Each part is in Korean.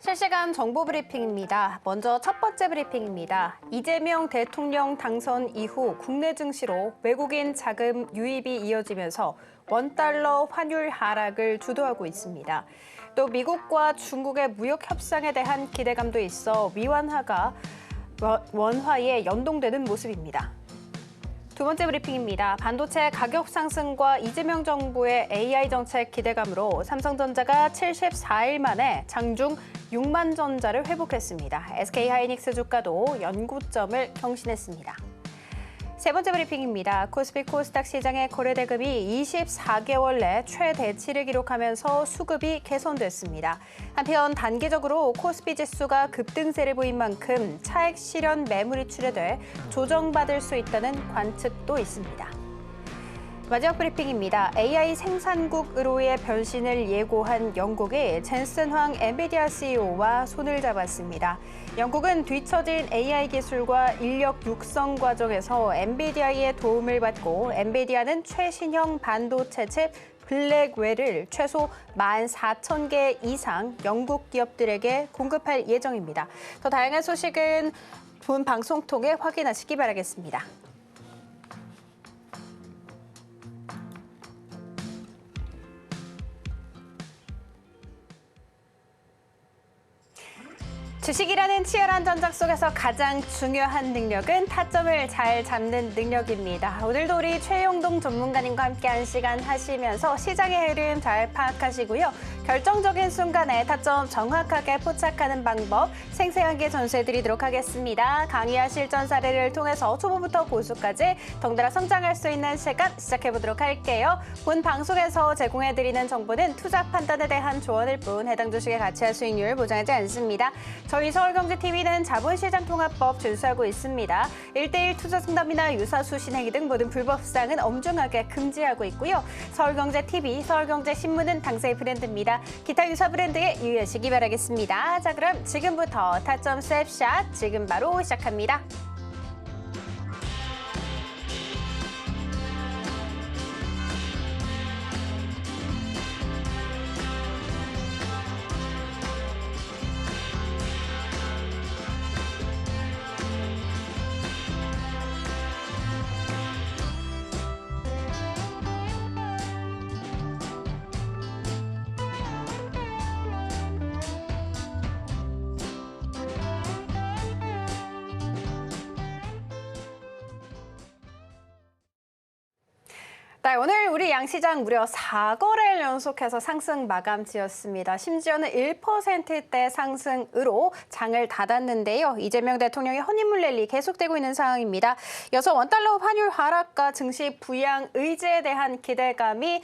실시간 정보 브리핑입니다. 먼저 첫 번째 브리핑입니다. 이재명 대통령 당선 이후 국내 증시로 외국인 자금 유입이 이어지면서 원달러 환율 하락을 주도하고 있습니다. 또 미국과 중국의 무역 협상에 대한 기대감도 있어 위완화가 원화에 연동되는 모습입니다. 두 번째 브리핑입니다. 반도체 가격 상승과 이재명 정부의 AI 정책 기대감으로 삼성전자가 74일 만에 장중 6만 전자를 회복했습니다. SK하이닉스 주가도 연고점을 경신했습니다. 세 번째 브리핑입니다. 코스피 코스닥 시장의 거래대금이 24개월 내 최대치를 기록하면서 수급이 개선됐습니다. 한편 단기적으로 코스피 지수가 급등세를 보인 만큼 차익 실현 매물이 출회돼 조정받을 수 있다는 관측도 있습니다. 마지막 브리핑입니다. AI 생산국으로의 변신을 예고한 영국이 젠슨 황 엔비디아 CEO와 손을 잡았습니다. 영국은 뒤처진 AI 기술과 인력 육성 과정에서 엔비디아의 도움을 받고 엔비디아는 최신형 반도체 칩 블랙웰을 최소 14,000개 이상 영국 기업들에게 공급할 예정입니다. 더 다양한 소식은 본 방송 통해 확인하시기 바라겠습니다. 주식이라는 치열한 전적 속에서 가장 중요한 능력은 타점을 잘 잡는 능력입니다. 오늘도 우리 최영동 전문가님과 함께한 시간 하시면서 시장의 흐름 잘 파악하시고요. 결정적인 순간에 타점 정확하게 포착하는 방법 생생하게 전수해드리도록 하겠습니다. 강의와 실전 사례를 통해서 초보부터 고수까지 덩달아 성장할 수 있는 시간 시작해보도록 할게요. 본 방송에서 제공해드리는 정보는 투자 판단에 대한 조언일 뿐 해당 주식의 가치와 수익률 보장하지 않습니다. 저희 서울경제TV는 자본시장통합법 준수하고 있습니다. 1:1 투자 상담이나 유사수 신행위 등 모든 불법사항은 엄중하게 금지하고 있고요. 서울경제TV, 서울경제신문은 당사의 브랜드입니다. 기타 유사 브랜드에 유의하시기 바라겠습니다. 자, 그럼 지금부터 타점 셉샷 지금 바로 시작합니다. 네, 오늘 우리 양시장 무려 4거래일 연속해서 상승 마감 지었습니다. 심지어는 1%대 상승으로 장을 닫았는데요. 이재명 대통령의 허니문 랠리 계속되고 있는 상황입니다. 이어서 원달러 환율 하락과 증시 부양 의지에 대한 기대감이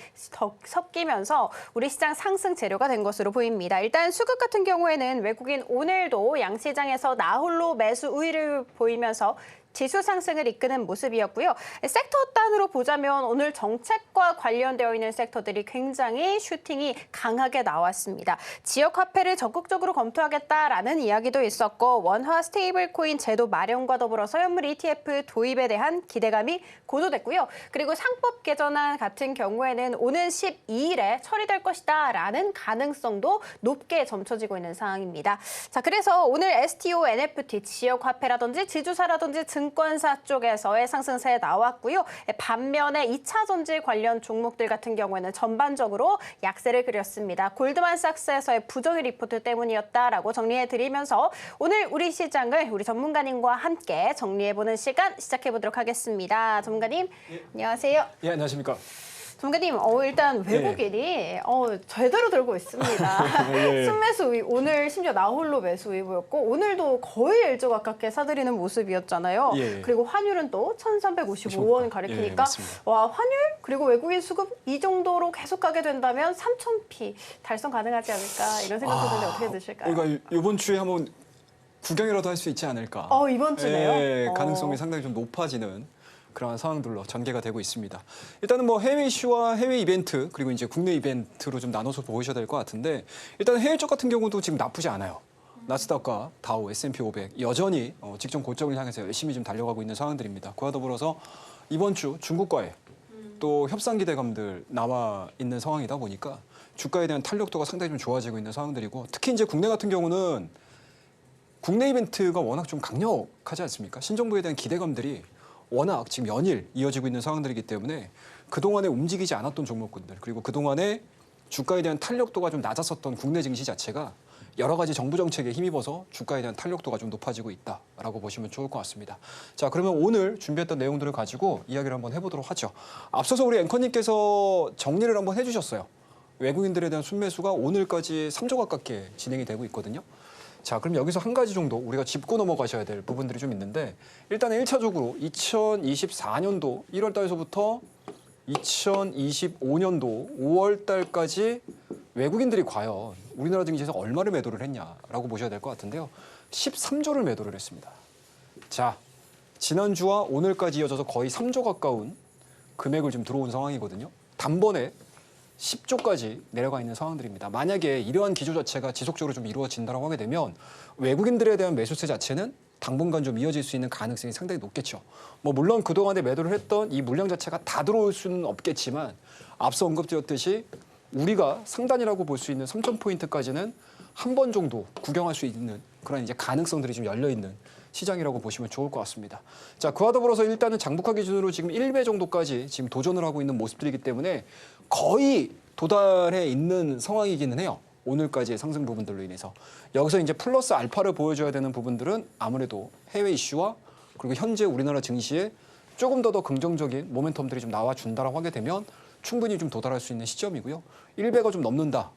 섞이면서 우리 시장 상승 재료가 된 것으로 보입니다. 일단 수급 같은 경우에는 외국인 오늘도 양시장에서 나홀로 매수 우위를 보이면서 지수 상승을 이끄는 모습이었고요. 섹터 단으로 보자면 오늘 정책과 관련되어 있는 섹터들이 굉장히 슈팅이 강하게 나왔습니다. 지역 화폐를 적극적으로 검토하겠다라는 이야기도 있었고 원화 스테이블 코인 제도 마련과 더불어서 현물 ETF 도입에 대한 기대감이 고조됐고요. 그리고 상법 개정안 같은 경우에는 오는 12일에 처리될 것이다라는 가능성도 높게 점쳐지고 있는 상황입니다. 자, 그래서 오늘 STO, NFT, 지역 화폐라든지 지주사라든지 증권사 쪽에서의 상승세 나왔고요. 반면에 2차 전지 관련 종목들 같은 경우에는 전반적으로 약세를 그렸습니다. 골드만삭스에서의 부정의 리포트 때문이었다라고 정리해드리면서 오늘 우리 시장을 우리 전문가님과 함께 정리해보는 시간 시작해보도록 하겠습니다. 전문가님, 예. 안녕하세요. 예, 안녕하십니까. 전문가님, 일단 외국인이 제대로 들고 있습니다. 예. 순매수 우위, 오늘 심지어 나홀로 매수 우위 보였고 오늘도 거의 일조 가깝게 사들이는 모습이었잖아요. 예. 그리고 환율은 또 1,355원 가리키니까 와, 환율 그리고 외국인 수급 이 정도로 계속 가게 된다면 3,000p 달성 가능하지 않을까 이런 생각도 드는데 어떻게 드실까요? 그러니까 이번 주에 한번 구경이라도 할 수 있지 않을까. 이번 주네요? 예, 가능성이 상당히 좀 높아지는 그러한 상황들로 전개가 되고 있습니다. 일단은 뭐 해외 이슈와 해외 이벤트 그리고 이제 국내 이벤트로 좀 나눠서 보셔야 될 것 같은데 일단 해외 쪽 같은 경우도 지금 나쁘지 않아요. 나스닥과 다우, S&P 500 여전히 직전 고점을 향해서 열심히 좀 달려가고 있는 상황들입니다. 그와 더불어서 이번 주 중국과의 또 협상 기대감들 나와 있는 상황이다 보니까 주가에 대한 탄력도가 상당히 좀 좋아지고 있는 상황들이고 특히 이제 국내 같은 경우는 국내 이벤트가 워낙 좀 강력하지 않습니까? 신정부에 대한 기대감들이 워낙 지금 연일 이어지고 있는 상황들이기 때문에 그동안에 움직이지 않았던 종목군들 그리고 그동안에 주가에 대한 탄력도가 좀 낮았었던 국내 증시 자체가 여러 가지 정부 정책에 힘입어서 주가에 대한 탄력도가 좀 높아지고 있다라고 보시면 좋을 것 같습니다. 자, 그러면 오늘 준비했던 내용들을 가지고 이야기를 한번 해보도록 하죠. 앞서서 우리 앵커님께서 정리를 한번 해주셨어요. 외국인들에 대한 순매수가 오늘까지 3조 가깝게 진행이 되고 있거든요. 자, 그럼 여기서 한 가지 정도 우리가 짚고 넘어가셔야 될 부분들이 좀 있는데 일단 1차적으로 2024년도 1월 달서부터 2025년도 5월 달까지 외국인들이 과연 우리나라 증시에서 얼마를 매도를 했냐라고 보셔야 될 것 같은데요. 13조를 매도를 했습니다. 자, 지난주와 오늘까지 이어져서 거의 3조 가까운 금액을 좀 들어온 상황이거든요. 단번에 10조까지 내려가 있는 상황들입니다. 만약에 이러한 기조 자체가 지속적으로 좀 이루어진다고 하게 되면 외국인들에 대한 매수세 자체는 당분간 좀 이어질 수 있는 가능성이 상당히 높겠죠. 뭐 물론 그동안에 매도를 했던 이 물량 자체가 다 들어올 수는 없겠지만 앞서 언급드렸듯이 우리가 상단이라고 볼 수 있는 3,000포인트까지는 한 번 정도 구경할 수 있는 그런 이제 가능성들이 좀 열려 있는 시장이라고 보시면 좋을 것 같습니다. 자, 그와 더불어서 일단은 장북화 기준으로 지금 1배 정도까지 지금 도전을 하고 있는 모습들이기 때문에 거의 도달해 있는 상황이기는 해요. 오늘까지의 상승 부분들로 인해서. 여기서 이제 플러스 알파를 보여줘야 되는 부분들은 아무래도 해외 이슈와 그리고 현재 우리나라 증시에 조금 더 긍정적인 모멘텀들이 좀 나와준다라고 하게 되면 충분히 좀 도달할 수 있는 시점이고요. 1배가 좀 넘는다.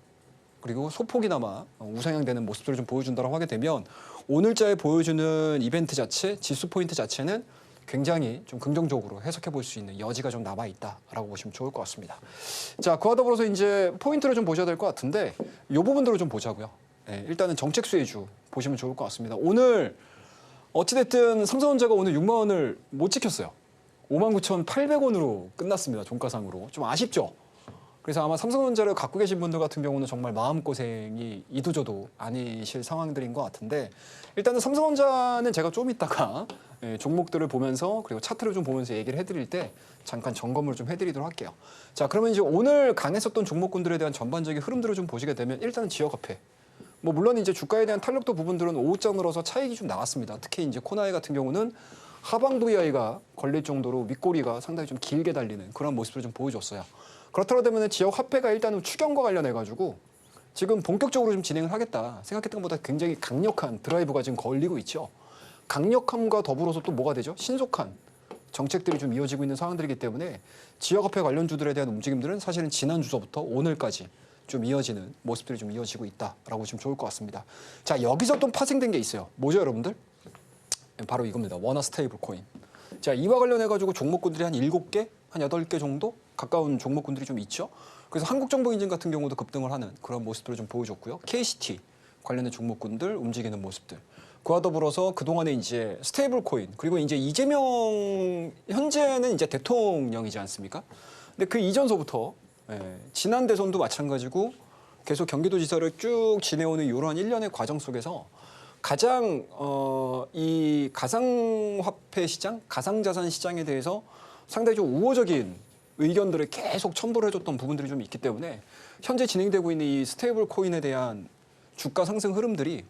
그리고 소폭이나마 우상향되는 모습들을 좀 보여준다고 하게 되면 오늘자에 보여주는 이벤트 자체, 지수 포인트 자체는 굉장히 좀 긍정적으로 해석해 볼 수 있는 여지가 좀 남아 있다라고 보시면 좋을 것 같습니다. 자, 그와 더불어서 이제 포인트를 좀 보셔야 될 것 같은데 이 부분들을 좀 보자고요. 네, 일단은 정책 수혜주 보시면 좋을 것 같습니다. 오늘 어찌됐든 삼성전자가 오늘 6만 원을 못 지켰어요. 59,800원으로 끝났습니다. 종가상으로. 좀 아쉽죠? 그래서 아마 삼성전자를 갖고 계신 분들 같은 경우는 정말 마음고생이 이도저도 아니실 상황들인 것 같은데 일단은 삼성전자는 제가 좀 이따가 종목들을 보면서 그리고 차트를 좀 보면서 얘기를 해드릴 때 잠깐 점검을 좀 해드리도록 할게요. 자, 그러면 이제 오늘 강했었던 종목군들에 대한 전반적인 흐름들을 좀 보시게 되면 일단은 지역화폐. 뭐 물론 이제 주가에 대한 탄력도 부분들은 오후장 늘어서 차익이 좀 나왔습니다. 특히 이제 코나이 같은 경우는 하방 VI가 걸릴 정도로 윗꼬리가 상당히 좀 길게 달리는 그런 모습을 좀 보여줬어요. 그렇다고 되면 지역 화폐가 일단은 추경과 관련해가지고 지금 본격적으로 좀 진행을 하겠다 생각했던 것보다 굉장히 강력한 드라이브가 지금 걸리고 있죠. 강력함과 더불어서 또 뭐가 되죠? 신속한 정책들이 좀 이어지고 있는 상황들이기 때문에 지역 화폐 관련주들에 대한 움직임들은 사실은 지난주서부터 오늘까지 좀 이어지는 모습들이 좀 이어지고 있다라고 보시면 좋을 것 같습니다. 자, 여기서 또 파생된 게 있어요. 뭐죠, 여러분들? 바로 이겁니다. 원화 스테이블 코인. 자, 이와 관련해가지고 종목군들이 한 7개, 한 8개 정도 가까운 종목군들이 좀 있죠. 그래서 한국정보인증 같은 경우도 급등을 하는 그런 모습들을 좀 보여줬고요. KCT 관련된 종목군들 움직이는 모습들. 그와 더불어서 그동안에 이제 스테이블 코인 그리고 이제 이재명 현재는 이제 대통령이지 않습니까? 근데 그 이전서부터 지난 대선도 마찬가지고 계속 경기도지사를 쭉 지내오는 이러한 일련의 과정 속에서 가장 이 가상화폐 시장, 가상자산 시장에 대해서 상당히 좀 우호적인 의견들을 계속 첨부를 해줬던 부분들이 좀 있기 때문에 현재 진행되고 있는 이 스테이블 코인에 대한 주가 상승 흐름들이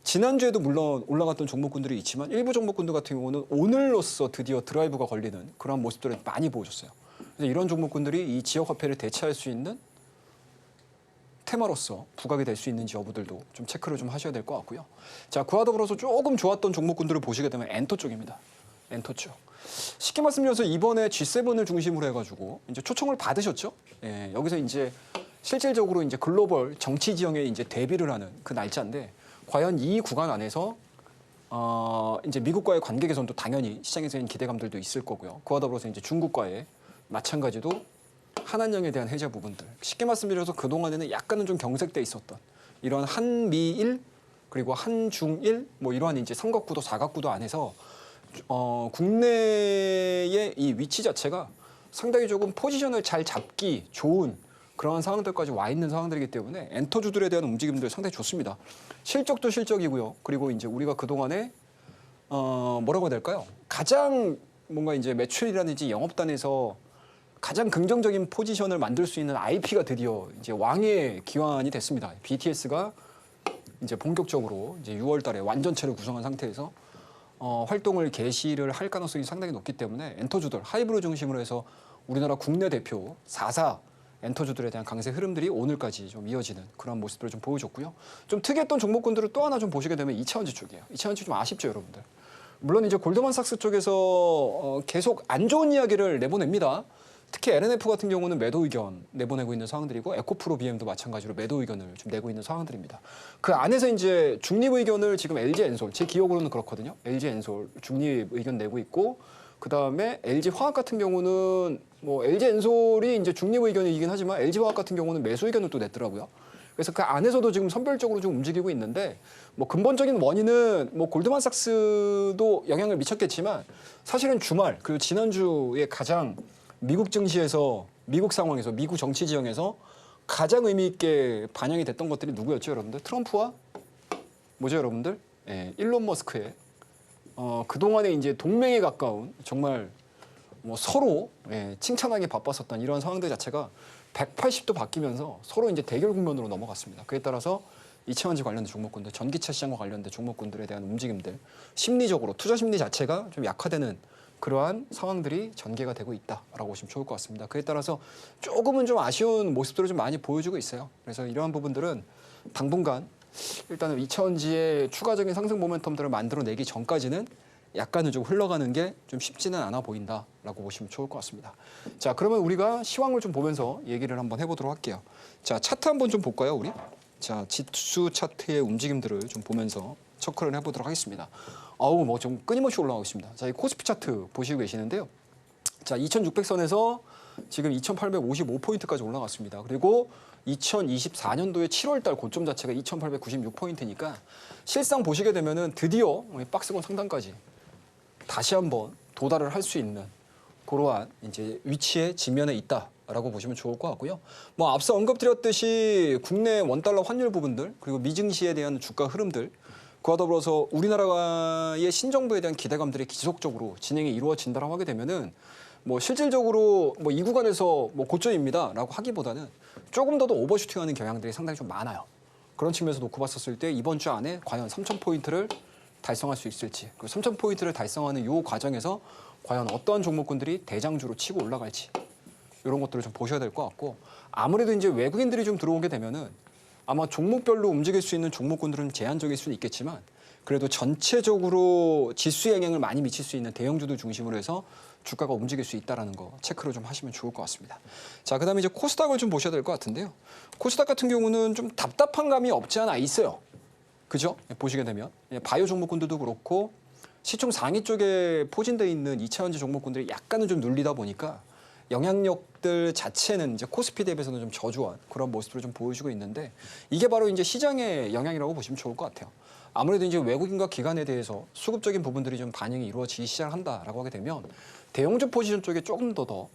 지난주에도 물론 올라갔던 종목군들이 있지만 일부 종목군들 같은 경우는 오늘로써 드디어 드라이브가 걸리는 그런 모습들을 많이 보여줬어요. 그래서 이런 종목군들이 이 지역화폐를 대체할 수 있는 테마로서 부각이 될 수 있는지 여부들도 좀 체크를 좀 하셔야 될 것 같고요. 자, 그와 더불어서 조금 좋았던 종목군들을 보시게 되면 엔터 쪽입니다. 엔터 쪽. 쉽게 말씀드려서 이번에 G7을 중심으로 해가지고 이제 초청을 받으셨죠. 예, 여기서 이제 실질적으로 이제 글로벌 정치 지형에 이제 대비를 하는 그 날짜인데 과연 이 구간 안에서 이제 미국과의 관계 개선도 당연히 시장에서는 기대감들도 있을 거고요. 그와 더불어서 이제 중국과의 마찬가지도 한한령에 대한 해제 부분들. 쉽게 말씀드려서 그동안에는 약간은 좀 경색돼 있었던 이런 한미일 그리고 한중일 뭐 이러한 이제 삼각구도 사각구도 안에서 국내의 이 위치 자체가 상당히 조금 포지션을 잘 잡기 좋은 그러한 상황들까지 와 있는 상황들이기 때문에 엔터주들에 대한 움직임들 상당히 좋습니다. 실적도 실적이고요. 그리고 이제 우리가 그동안에 뭐라고 해야 될까요? 가장 뭔가 이제 매출이라든지 영업단에서 가장 긍정적인 포지션을 만들 수 있는 IP가 드디어 이제 왕의 기환이 됐습니다. BTS가 이제 본격적으로 이제 6월달에 완전체를 구성한 상태에서 활동을 개시를 할 가능성이 상당히 높기 때문에 엔터주들 하이브를 중심으로 해서 우리나라 국내 대표 4사 엔터주들에 대한 강세 흐름들이 오늘까지 좀 이어지는 그런 모습들을 좀 보여줬고요. 좀 특이했던 종목군들을 또 하나 좀 보시게 되면 이차전지 쪽이에요. 이차전지 좀 아쉽죠, 여러분들. 물론 이제 골드만삭스 쪽에서 계속 안 좋은 이야기를 내보냅니다. 특히 LNF 같은 경우는 매도 의견 내보내고 있는 상황들이고 에코프로 BM도 마찬가지로 매도 의견을 좀 내고 있는 상황들입니다. 그 안에서 이제 중립 의견을 지금 LG 엔솔, 제 기억으로는 그렇거든요. LG 엔솔 중립 의견 내고 있고 그 다음에 LG 화학 같은 경우는 뭐 LG 엔솔이 이제 중립 의견이긴 하지만 LG 화학 같은 경우는 매수 의견을 또 냈더라고요. 그래서 그 안에서도 지금 선별적으로 좀 움직이고 있는데 뭐 근본적인 원인은 뭐 골드만삭스도 영향을 미쳤겠지만 사실은 주말 그리고 지난주에 가장 미국 증시에서 미국 상황에서 미국 정치 지형에서 가장 의미 있게 반영이 됐던 것들이 누구였죠, 여러분들? 트럼프와 뭐죠, 여러분들? 예, 일론 머스크의 그동안에 이제 동맹에 가까운 정말 뭐 서로 칭찬하기 바빴었던 이런 상황들 자체가 180도 바뀌면서 서로 이제 대결 국면으로 넘어갔습니다. 그에 따라서 이차전지 관련된 종목군들, 전기차 시장과 관련된 종목군들에 대한 움직임들, 심리적으로 투자 심리 자체가 좀 약화되는 그러한 상황들이 전개가 되고 있다라고 보시면 좋을 것 같습니다. 그에 따라서 조금은 좀 아쉬운 모습들을 좀 많이 보여주고 있어요. 그래서 이러한 부분들은 당분간 일단은 이차전지의 추가적인 상승 모멘텀들을 만들어내기 전까지는 약간은 좀 흘러가는 게 좀 쉽지는 않아 보인다라고 보시면 좋을 것 같습니다. 자, 그러면 우리가 시황을 좀 보면서 얘기를 한번 해보도록 할게요. 자, 차트 한번 좀 볼까요, 우리? 자, 지수 차트의 움직임들을 좀 보면서 체크를 해보도록 하겠습니다. 아우, 뭐 좀 끊임없이 올라가고 있습니다. 자, 이 코스피 차트 보시고 계시는데요. 자, 2600선에서 지금 2855포인트까지 올라갔습니다. 그리고 2024년도에 7월달 고점 자체가 2896포인트니까 실상 보시게 되면은 드디어 박스권 상단까지 다시 한번 도달을 할 수 있는 그러한 이제 위치에 지면에 있다라고 보시면 좋을 것 같고요. 뭐 앞서 언급드렸듯이 국내 원달러 환율 부분들 그리고 미증시에 대한 주가 흐름들 그와 더불어서 우리나라의 신정부에 대한 기대감들이 지속적으로 진행이 이루어진다라고 하게 되면은 뭐 실질적으로 뭐 이 구간에서 뭐 고점입니다라고 하기보다는 조금 더도 오버슈팅하는 경향들이 상당히 좀 많아요. 그런 측면에서 놓고 봤었을 때 이번 주 안에 과연 3,000포인트를 달성할 수 있을지, 그 3,000포인트를 달성하는 이 과정에서 과연 어떠한 종목군들이 대장주로 치고 올라갈지 이런 것들을 좀 보셔야 될 것 같고 아무래도 이제 외국인들이 좀 들어오게 되면은 아마 종목별로 움직일 수 있는 종목군들은 제한적일 수는 있겠지만 그래도 전체적으로 지수에 영향을 많이 미칠 수 있는 대형주들 중심으로 해서 주가가 움직일 수 있다는 거 체크를 좀 하시면 좋을 것 같습니다. 자, 그다음에 이제 코스닥을 좀 보셔야 될 것 같은데요. 코스닥 같은 경우는 좀 답답한 감이 없지 않아 있어요. 그죠? 보시게 되면 바이오 종목군들도 그렇고 시총 상위 쪽에 포진되어 있는 2차전지 종목군들이 약간은 좀 눌리다 보니까 영향력들 자체는 이제 코스피 대비해서는 좀 저조한 그런 모습을 좀 보여주고 있는데 이게 바로 이제 시장의 영향이라고 보시면 좋을 것 같아요. 아무래도 이제 외국인과 기관에 대해서 수급적인 부분들이 좀 반영이 이루어지기 시작한다라고 하게 되면 대형주 포지션 쪽에 조금 더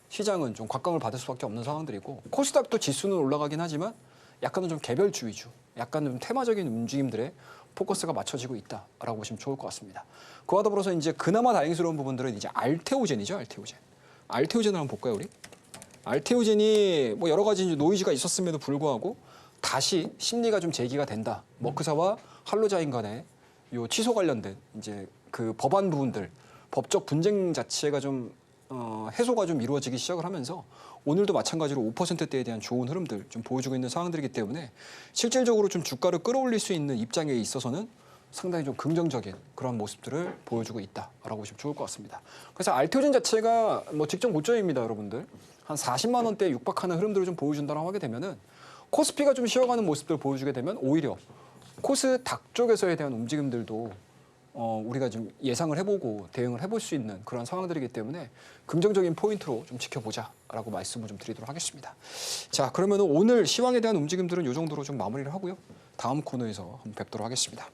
시장은 좀 곽감을 받을 수밖에 없는 상황들이고 코스닥도 지수는 올라가긴 하지만 약간은 좀 개별주 위주, 약간은 좀 테마적인 움직임들에 포커스가 맞춰지고 있다라고 보시면 좋을 것 같습니다. 그와 더불어서 이제 그나마 다행스러운 부분들은 이제 알테오젠이죠, 알테오젠. 알테오젠을 한번 볼까요, 우리? 알테오젠이 뭐 여러 가지 이제 노이즈가 있었음에도 불구하고 다시 심리가 좀 제기가 된다. 머크사와 할로자인 간의 요 취소 관련된 이제 그 법안 부분들, 법적 분쟁 자체가 좀 해소가 좀 이루어지기 시작을 하면서 오늘도 마찬가지로 5%대에 대한 좋은 흐름들 좀 보여주고 있는 상황들이기 때문에 실질적으로 좀 주가를 끌어올릴 수 있는 입장에 있어서는 상당히 좀 긍정적인 그런 모습들을 보여주고 있다라고 보시면 좋을 것 같습니다. 그래서 알테오젠 자체가 뭐 직전 고점입니다, 여러분들. 한 40만 원대에 육박하는 흐름들을 좀 보여준다고 하게 되면은 코스피가 좀 쉬어가는 모습들을 보여주게 되면 오히려 코스닥 쪽에서에 대한 움직임들도 우리가 좀 예상을 해보고 대응을 해볼 수 있는 그런 상황들이기 때문에 긍정적인 포인트로 좀 지켜보자라고 말씀을 좀 드리도록 하겠습니다. 자, 그러면 오늘 시황에 대한 움직임들은 이 정도로 좀 마무리를 하고요. 다음 코너에서 한번 뵙도록 하겠습니다.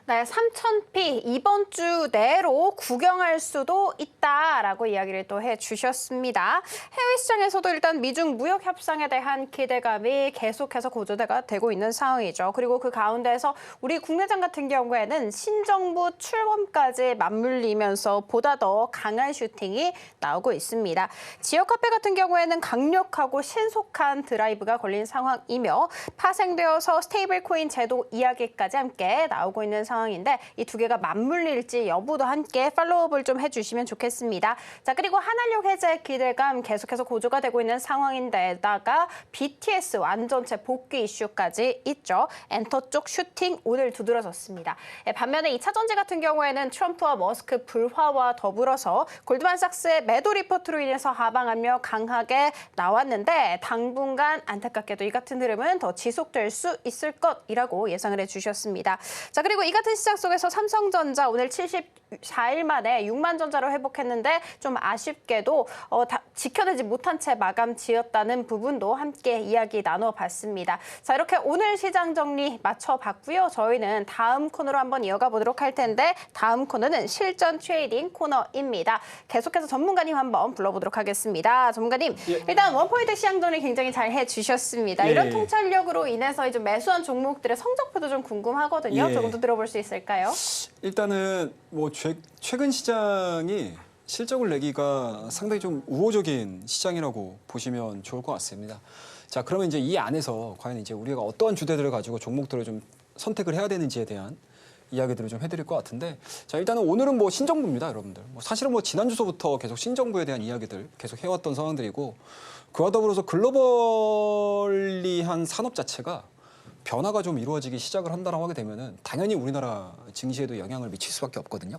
네, 3,000p 이번 주 내로 구경할 수도 있다라고 이야기를 또 해주셨습니다. 해외 시장에서도 일단 미중 무역 협상에 대한 기대감이 계속해서 고조가 되고 있는 상황이죠. 그리고 그 가운데서 우리 국내장 같은 경우에는 신정부 출범까지 맞물리면서 보다 더 강한 슈팅이 나오고 있습니다. 지역화폐 같은 경우에는 강력하고 신속한 드라이브가 걸린 상황이며 파생되어서 스테이블 코인 제도 이야기까지 함께 나오고 있는 상황인데 이 두 개가 맞물릴지 여부도 함께 팔로우업을 좀 해주시면 좋겠습니다. 자, 그리고 한한령 해제 기대감 계속해서 고조가 되고 있는 상황인데다가 BTS 완전체 복귀 이슈까지 있죠. 엔터 쪽 슈팅 오늘 두드러졌습니다. 반면에 2차 전지 같은 경우에는 트럼프와 머스크 불화와 더불어서 골드만삭스의 매도 리포트로 인해서 하방 압력 강하게 나왔는데 당분간 안타깝게도 이 같은 흐름은 더 지속될 수 있을 것이라고 예상을 해주셨습니다. 자, 그리고 이 같은 시장 속에서 삼성전자 오늘 74일 만에 6만 전자로 회복했는데 좀 아쉽게도 지켜내지 못한 채 마감 지었다는 부분도 함께 이야기 나눠봤습니다. 자, 이렇게 오늘 시장 정리 맞춰봤고요. 저희는 다음 코너로 한번 이어가 보도록 할 텐데 다음 코너는 실전 트레이딩 코너입니다. 계속해서 전문가님 한번 불러보도록 하겠습니다. 전문가님, 일단 원포인트 시장 정리 굉장히 잘 해주셨습니다. 이런 통찰력으로 인해서 이제 매수한 종목들의 성적표도 좀 궁금하거든요. 조금 더 들어볼 수 있을까요? 일단은 뭐 최근 시장이 실적을 내기가 상당히 좀 우호적인 시장이라고 보시면 좋을 것 같습니다. 자, 그러면 이제 이 안에서 과연 이제 우리가 어떠한 주제들을 가지고 종목들을 좀 선택을 해야 되는지에 대한 이야기들을 좀 해드릴 것 같은데, 자, 일단은 오늘은 뭐 신정부입니다, 여러분들. 뭐 사실은 뭐 지난주서부터 계속 신정부에 대한 이야기들 계속 해왔던 상황들이고, 그와 더불어서 글로벌리한 산업 자체가 변화가 좀 이루어지기 시작을 한다라고 하게 되면은 당연히 우리나라 증시에도 영향을 미칠 수밖에 없거든요.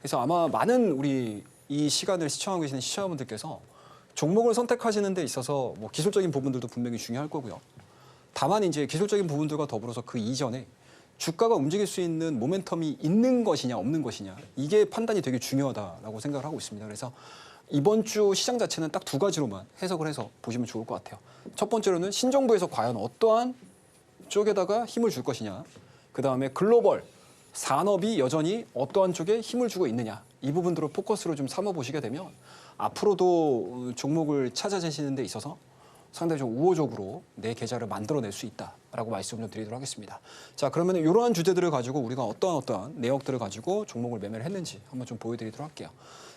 그래서 아마 많은 우리 이 시간을 시청하고 계시는 시청자분들께서 종목을 선택하시는 데 있어서 뭐 기술적인 부분들도 분명히 중요할 거고요. 다만 이제 기술적인 부분들과 더불어서 그 이전에 주가가 움직일 수 있는 모멘텀이 있는 것이냐 없는 것이냐, 이게 판단이 되게 중요하다라고 생각을 하고 있습니다. 그래서 이번 주 시장 자체는 딱 두 가지로만 해석을 해서 보시면 좋을 것 같아요. 첫 번째로는 신정부에서 과연 어떠한 쪽에다가 힘을 줄 것이냐, 그다음에 글로벌 산업이 여전히 어떠한 쪽에 힘을 주고 있느냐, 이 부분들을 포커스로 좀 삼아보시게 되면 앞으로도 종목을 찾아내시는 데 있어서 상당히 좀 우호적으로 내 계좌를 만들어낼 수 있다라고 말씀을 드리도록 하겠습니다. 자, 그러면 이러한 주제들을 가지고 우리가 어떠한 내역들을 가지고 종목을 매매를 했는지 한번 좀 보여드리도록 할게요.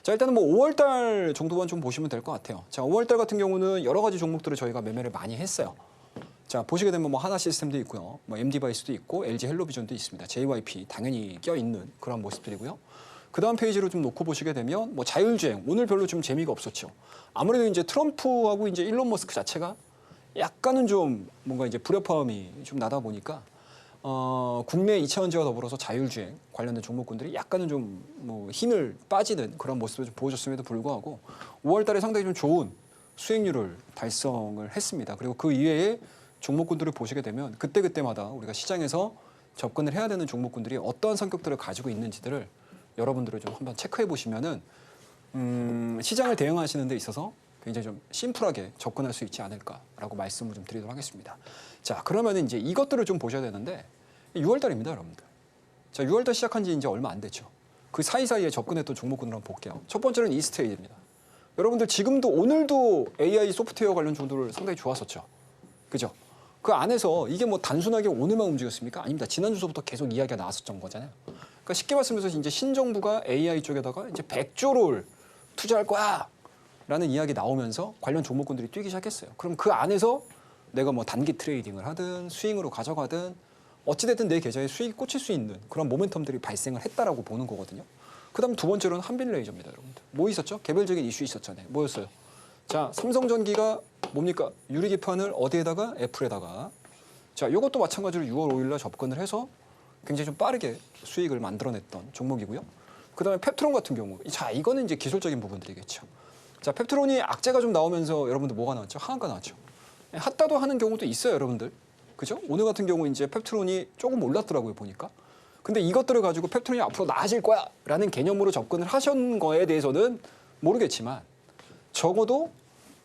자, 일단은 뭐 5월달 정도만 좀 보시면 될 것 같아요. 자, 5월달 같은 경우는 여러 가지 종목들을 저희가 매매를 많이 했어요. 자, 보시게 되면 뭐 하나 시스템도 있고요, 뭐 MD바이스도 있고 LG 헬로비전도 있습니다. JYP 당연히 껴있는 그런 모습들이고요. 그 다음 페이지로 좀 놓고 보시게 되면 뭐 자율주행 오늘 별로 좀 재미가 없었죠. 아무래도 이제 트럼프하고 이제 일론 머스크 자체가 약간은 좀 뭔가 이제 불협화음이 좀 나다 보니까 국내 2차 전지와 더불어서 자율주행 관련된 종목군들이 약간은 좀 뭐 힘을 빠지는 그런 모습을 좀 보여줬음에도 불구하고 5월달에 상당히 좀 좋은 수익률을 달성을 했습니다. 그리고 그 이외에 종목군들을 보시게 되면 그때그때마다 우리가 시장에서 접근을 해야 되는 종목군들이 어떠한 성격들을 가지고 있는지들을 여러분들을 좀 한번 체크해 보시면은 시장을 대응하시는 데 있어서 굉장히 좀 심플하게 접근할 수 있지 않을까라고 말씀을 좀 드리도록 하겠습니다. 자, 그러면 이제 이것들을 좀 보셔야 되는데 6월달입니다, 여러분들. 자, 6월달 시작한 지 이제 얼마 안 됐죠. 그 사이사이에 접근했던 종목군을 한번 볼게요. 첫 번째는 이스트에이드입니다. 여러분들 지금도 오늘도 AI 소프트웨어 관련 정도를 상당히 좋았었죠. 그죠? 그 안에서 이게 뭐 단순하게 오늘만 움직였습니까? 아닙니다. 지난주서부터 계속 이야기가 나왔었던 거잖아요. 그러니까 쉽게 말씀드려서 이제 신정부가 AI 쪽에다가 이제 100조를 투자할 거야 라는 이야기 나오면서 관련 종목군들이 뛰기 시작했어요. 그럼 그 안에서 내가 뭐 단기 트레이딩을 하든 스윙으로 가져가든 어찌됐든 내 계좌에 수익이 꽂힐 수 있는 그런 모멘텀들이 발생을 했다라고 보는 거거든요. 그다음 두 번째로는 한빛레이저입니다, 여러분들. 뭐 있었죠? 개별적인 이슈 있었잖아요. 뭐였어요? 자, 삼성전기가 뭡니까? 유리기판을 어디에다가? 애플에다가. 자, 이것도 마찬가지로 6월 5일 날 접근을 해서 굉장히 좀 빠르게 수익을 만들어냈던 종목이고요. 그다음에 펩트론 같은 경우. 자, 이거는 이제 기술적인 부분들이겠죠. 자, 펩트론이 악재가 좀 나오면서 여러분들 뭐가 나왔죠? 하한가 나왔죠. 핫다도 하는 경우도 있어요, 여러분들. 그죠? 오늘 같은 경우 이제 펩트론이 조금 올랐더라고요, 보니까. 근데 이것들을 가지고 펩트론이 앞으로 나아질 거야 라는 개념으로 접근을 하신 거에 대해서는 모르겠지만 적어도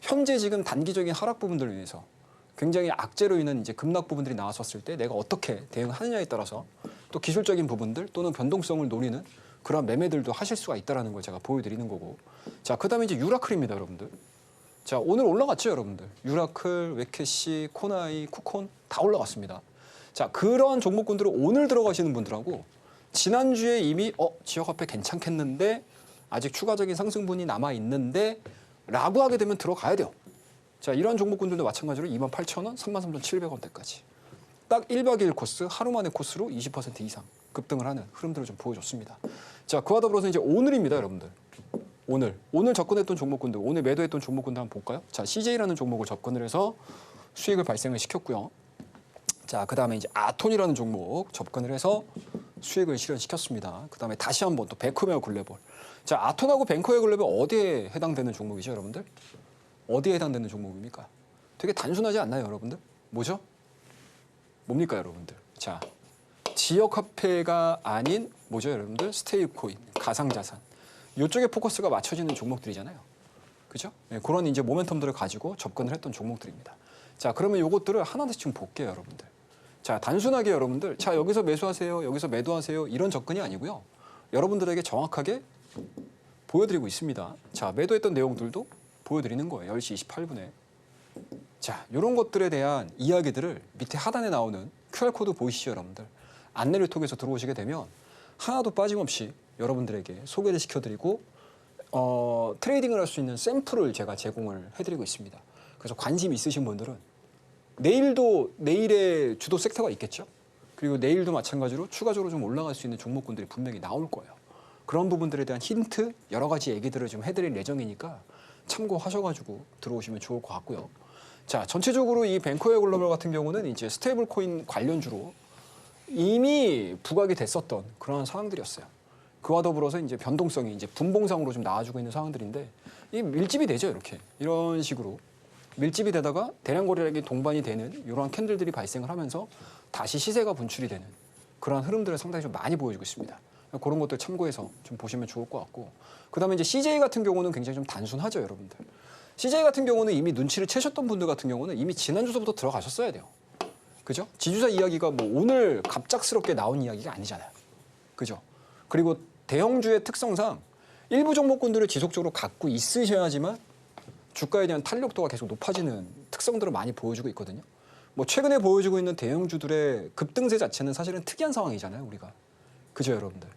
현재 지금 단기적인 하락 부분들을 위해서 굉장히 악재로 인한 이제 급락 부분들이 나왔었을 때 내가 어떻게 대응하느냐에 따라서 또 기술적인 부분들 또는 변동성을 노리는 그런 매매들도 하실 수가 있다는 걸 제가 보여드리는 거고. 자, 그다음에 이제 유라클입니다, 여러분들. 자, 오늘 올라갔죠, 여러분들. 유라클, 웨캐시, 코나이, 쿠콘 다 올라갔습니다. 자, 그런 종목군들을 오늘 들어가시는 분들하고 지난주에 이미 지역화폐 괜찮겠는데 아직 추가적인 상승분이 남아 있는데 라고 하게 되면 들어가야 돼요. 자, 이런 종목군들도 마찬가지로 28,000원, 33,700원대까지. 딱 1박 2일 코스, 하루 만에 코스로 20% 이상 급등을 하는 흐름들을 좀 보여줬습니다. 자, 그와 더불어서 이제 오늘입니다, 여러분들. 오늘 접근했던 종목군들, 오늘 매도했던 종목군들 한번 볼까요? 자, CJ라는 종목을 접근을 해서 수익을 발생을 시켰고요. 자, 그다음에 이제 아톤이라는 종목 접근을 해서 수익을 실현시켰습니다. 그다음에 다시 한번 또 뱅크웨어 글로벌. 자, 아톤하고 뱅크웨어 글로벌 어디에 해당되는 종목이죠, 여러분들? 어디에 해당되는 종목입니까? 되게 단순하지 않나요, 여러분들? 뭐죠? 뭡니까, 여러분들? 자, 지역화폐가 아닌 뭐죠, 여러분들? 스테이블코인, 가상자산. 이쪽에 포커스가 맞춰지는 종목들이잖아요. 그죠? 네, 그런 이제 모멘텀들을 가지고 접근을 했던 종목들입니다. 자, 그러면 요것들을 하나씩 좀 볼게요, 여러분들. 자, 단순하게 여러분들, 자, 여기서 매수하세요, 여기서 매도하세요, 이런 접근이 아니고요. 여러분들에게 정확하게 보여드리고 있습니다. 자, 매도했던 내용들도 보여드리는 거예요. 10시 28분에. 자, 이런 것들에 대한 이야기들을 밑에 하단에 나오는 QR코드 보이시죠, 여러분들? 안내를 통해서 들어오시게 되면 하나도 빠짐없이 여러분들에게 소개를 시켜드리고 트레이딩을 할 수 있는 샘플을 제가 제공을 해드리고 있습니다. 그래서 관심 있으신 분들은 내일의 주도 섹터가 있겠죠. 그리고 내일도 마찬가지로 추가적으로 좀 올라갈 수 있는 종목군들이 분명히 나올 거예요. 그런 부분들에 대한 힌트, 여러 가지 얘기들을 좀 해드릴 예정이니까 참고하셔가지고 들어오시면 좋을 것 같고요. 자, 전체적으로 이 뱅크웨어 글로벌 같은 경우는 이제 스테이블 코인 관련주로 이미 부각이 됐었던 그런 상황들이었어요. 그와 더불어서 이제 변동성이 이제 분봉상으로 좀 나와주고 있는 상황들인데 이 밀집이 되죠, 이렇게. 이런 식으로 밀집이 되다가 대량 거래량이 동반이 되는 이러한 캔들들이 발생을 하면서 다시 시세가 분출이 되는 그런 흐름들을 상당히 좀 많이 보여주고 있습니다. 그런 것들 참고해서 좀 보시면 좋을 것 같고, 그다음에 이제 CJ 같은 경우는 굉장히 좀 단순하죠, 여러분들. CJ 같은 경우는 이미 눈치를 채셨던 분들 같은 경우는 이미 지난주서부터 들어가셨어야 돼요. 그죠? 지주사 이야기가 뭐 오늘 갑작스럽게 나온 이야기가 아니잖아요. 그죠? 그리고 대형주의 특성상 일부 종목군들을 지속적으로 갖고 있으셔야지만 주가에 대한 탄력도가 계속 높아지는 특성들을 많이 보여주고 있거든요. 뭐 최근에 보여주고 있는 대형주들의 급등세 자체는 사실은 특이한 상황이잖아요, 우리가. 그죠, 여러분들?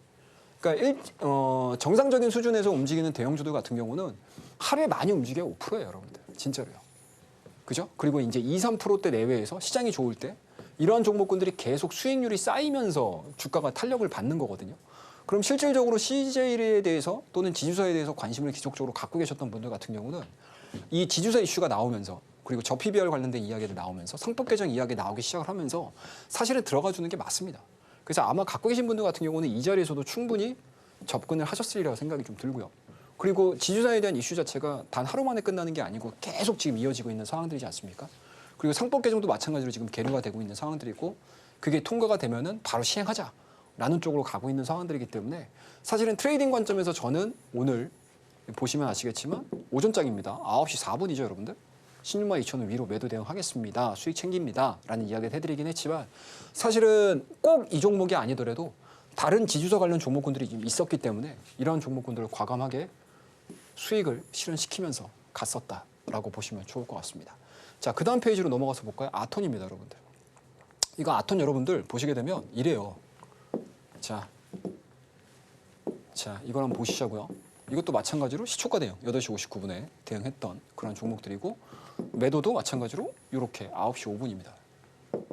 그러니까 정상적인 수준에서 움직이는 대형주들 같은 경우는 하루에 많이 움직여야 5%예요, 여러분들. 진짜로요. 그죠? 그리고 이제 2, 3%대 내외에서 시장이 좋을 때 이러한 종목군들이 계속 수익률이 쌓이면서 주가가 탄력을 받는 거거든요. 그럼 실질적으로 CJ에 대해서 또는 지주사에 대해서 관심을 지속적으로 갖고 계셨던 분들 같은 경우는 이 지주사 이슈가 나오면서 그리고 저 PBR 관련된 이야기들 나오면서 상법 개정 이야기 나오기 시작을 하면서 사실은 들어가 주는 게 맞습니다. 그래서 아마 갖고 계신 분들 같은 경우는 이 자리에서도 충분히 접근을 하셨으리라고 생각이 좀 들고요. 그리고 지주사에 대한 이슈 자체가 단 하루 만에 끝나는 게 아니고 계속 지금 이어지고 있는 상황들이지 않습니까? 그리고 상법 개정도 마찬가지로 지금 계류가 되고 있는 상황들이고 그게 통과가 되면은 바로 시행하자라는 쪽으로 가고 있는 상황들이기 때문에 사실은 트레이딩 관점에서 저는 오늘 보시면 아시겠지만 오전장입니다. 9시 4분이죠, 여러분들. 16만 2천원 위로 매도 대응하겠습니다. 수익 챙깁니다. 라는 이야기를 해드리긴 했지만 사실은 꼭 이 종목이 아니더라도 다른 지주사 관련 종목군들이 좀 있었기 때문에 이러한 종목군들을 과감하게 수익을 실현시키면서 갔었다라고 보시면 좋을 것 같습니다. 자, 그 다음 페이지로 넘어가서 볼까요? 아톤입니다, 여러분들. 이거 아톤 여러분들 보시게 되면 이래요. 자, 이걸 한번 보시자고요. 이것도 마찬가지로 시초가 대응 8시 59분에 대응했던 그런 종목들이고 매도도 마찬가지로 이렇게 9시 5분입니다.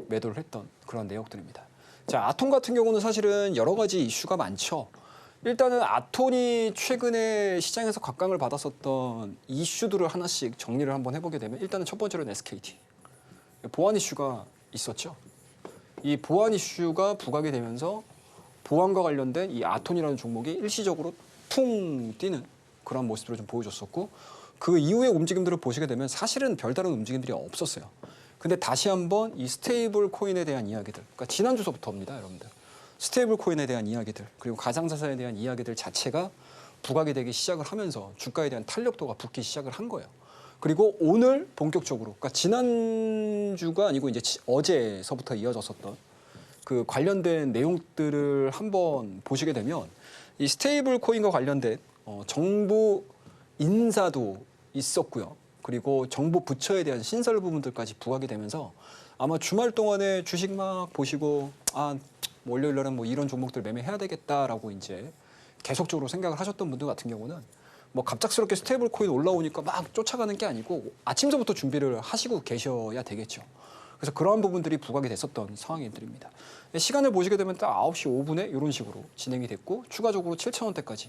매도를 했던 그런 내역들입니다. 자, 아톤 같은 경우는 사실은 여러 가지 이슈가 많죠. 일단은 아톤이 최근에 시장에서 각광을 받았었던 이슈들을 하나씩 정리를 한번 해보게 되면 일단은 첫 번째로는 SKT. 보안 이슈가 있었죠. 이 보안 이슈가 부각이 되면서 보안과 관련된 이 아톤이라는 종목이 일시적으로 퉁 뛰는 그런 모습들을 좀 보여줬었고 그 이후의 움직임들을 보시게 되면 사실은 별다른 움직임들이 없었어요. 근데 다시 한번 이 스테이블 코인에 대한 이야기들, 그러니까 지난주서부터입니다, 여러분들. 스테이블 코인에 대한 이야기들, 그리고 가상자산에 대한 이야기들 자체가 부각이 되기 시작을 하면서 주가에 대한 탄력도가 붙기 시작을 한 거예요. 그리고 오늘 본격적으로, 그러니까 지난주가 아니고 이제 어제서부터 이어졌었던 그 관련된 내용들을 한번 보시게 되면 이 스테이블 코인과 관련된 정부 인사도 있었고요. 그리고 정부 부처에 대한 신설 부분들까지 부각이 되면서 아마 주말 동안에 주식 막 보시고 뭐 월요일날은 뭐 이런 종목들 매매해야 되겠다라고 이제 계속적으로 생각을 하셨던 분들 같은 경우는 뭐 갑작스럽게 스테이블 코인 올라오니까 막 쫓아가는 게 아니고 아침서부터 준비를 하시고 계셔야 되겠죠. 그래서 그러한 부분들이 부각이 됐었던 상황들입니다. 시간을 보시게 되면 딱 9시 5분에 이런 식으로 진행이 됐고 추가적으로 7,000원대까지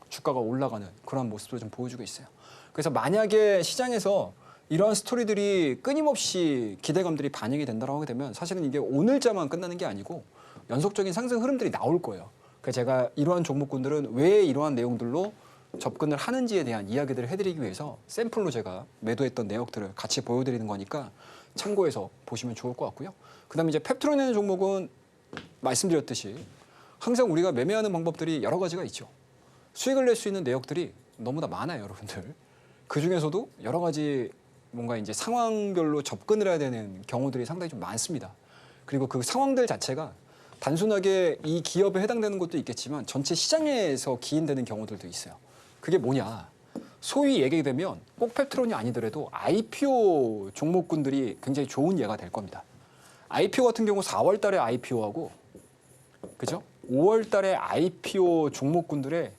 주가가 올라가는 그런 모습을 좀 보여주고 있어요. 그래서 만약에 시장에서 이러한 스토리들이 끊임없이 기대감들이 반영이 된다고 하게 되면 사실은 이게 오늘자만 끝나는 게 아니고 연속적인 상승 흐름들이 나올 거예요. 그래서 제가 이러한 종목군들은 왜 이러한 내용들로 접근을 하는지에 대한 이야기들을 해드리기 위해서 샘플로 제가 매도했던 내역들을 같이 보여드리는 거니까 참고해서 보시면 좋을 것 같고요. 그다음에 이제 펩트론이라는 종목은 말씀드렸듯이 항상 우리가 매매하는 방법들이 여러 가지가 있죠. 수익을 낼 수 있는 내역들이 너무나 많아요, 여러분들. 그 중에서도 여러 가지 뭔가 이제 상황별로 접근을 해야 되는 경우들이 상당히 좀 많습니다. 그리고 그 상황들 자체가 단순하게 이 기업에 해당되는 것도 있겠지만 전체 시장에서 기인되는 경우들도 있어요. 그게 뭐냐? 소위 얘기되면 꼭 펩트론이 아니더라도 IPO 종목군들이 굉장히 좋은 예가 될 겁니다. IPO 같은 경우 4월 달에 IPO하고 그죠? 5월 달에 IPO 종목군들의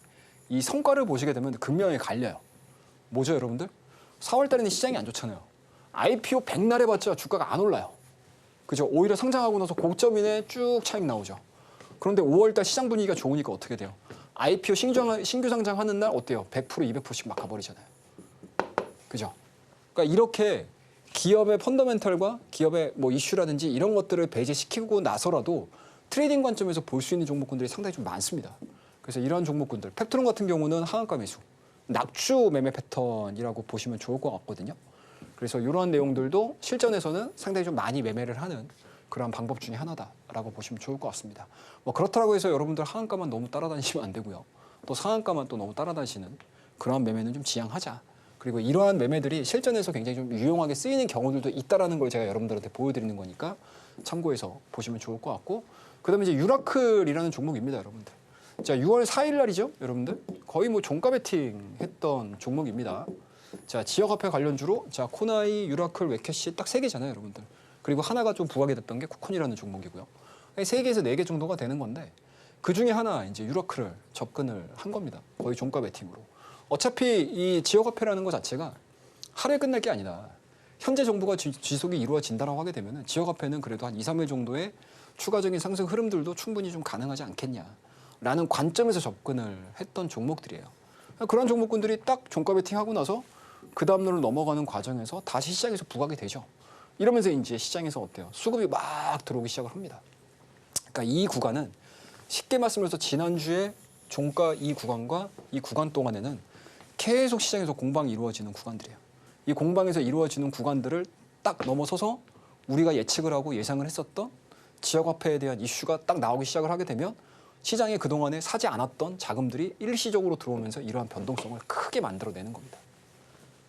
이 성과를 보시게 되면 극명히 갈려요. 뭐죠, 여러분들? 4월 달에는 시장이 안 좋잖아요. IPO 백날 해봤자 주가가 안 올라요. 그죠? 오히려 상장하고 나서 고점 이내 쭉 차익 나오죠. 그런데 5월 달 시장 분위기가 좋으니까 어떻게 돼요? IPO 신규 상장하는 날 어때요? 100%, 200%씩 막 가버리잖아요. 그죠? 그러니까 이렇게 기업의 펀더멘털과 기업의 뭐 이슈라든지 이런 것들을 배제시키고 나서라도 트레이딩 관점에서 볼 수 있는 종목군들이 상당히 좀 많습니다. 그래서 이러한 종목군들, 펩트론 같은 경우는 하한가 매수, 낙추 매매 패턴이라고 보시면 좋을 것 같거든요. 그래서 이러한 내용들도 실전에서는 상당히 좀 많이 매매를 하는 그런 방법 중에 하나다라고 보시면 좋을 것 같습니다. 뭐 그렇다고 해서 여러분들 하한가만 너무 따라다니시면 안 되고요. 또 상한가만 또 너무 따라다니시는 그런 매매는 좀 지양하자. 그리고 이러한 매매들이 실전에서 굉장히 좀 유용하게 쓰이는 경우들도 있다라는 걸 제가 여러분들한테 보여드리는 거니까 참고해서 보시면 좋을 것 같고, 그다음에 이제 유라클이라는 종목입니다, 여러분들. 자, 6월 4일 날이죠, 여러분들. 거의 뭐 종가 베팅 했던 종목입니다. 자, 지역화폐 관련주로 자 코나이, 유라클, 웨캐시 딱 3개잖아요, 여러분들. 그리고 하나가 좀 부각이 됐던 게 쿠콘이라는 종목이고요. 3개에서 4개 정도가 되는 건데 그 중에 하나 이제 유라클을 접근을 한 겁니다. 거의 종가 베팅으로. 어차피 이 지역화폐라는 것 자체가 하루에 끝날 게 아니다. 현재 정부가 지속이 이루어진다라고 하게 되면 지역화폐는 그래도 한 2, 3일 정도의 추가적인 상승 흐름들도 충분히 좀 가능하지 않겠냐라는 관점에서 접근을 했던 종목들이에요. 그런 종목군들이 딱 종가 베팅하고 나서 그 다음날로 넘어가는 과정에서 다시 시장에서 부각이 되죠. 이러면서 이제 시장에서 어때요? 수급이 막 들어오기 시작을 합니다. 그러니까 이 구간은 쉽게 말씀드려서 지난주에 종가 이 구간과 이 구간 동안에는 계속 시장에서 공방이 이루어지는 구간들이에요. 이 공방에서 이루어지는 구간들을 딱 넘어서서 우리가 예측을 하고 예상을 했었던 지역화폐에 대한 이슈가 딱 나오기 시작을 하게 되면 시장에 그동안에 사지 않았던 자금들이 일시적으로 들어오면서 이러한 변동성을 크게 만들어내는 겁니다.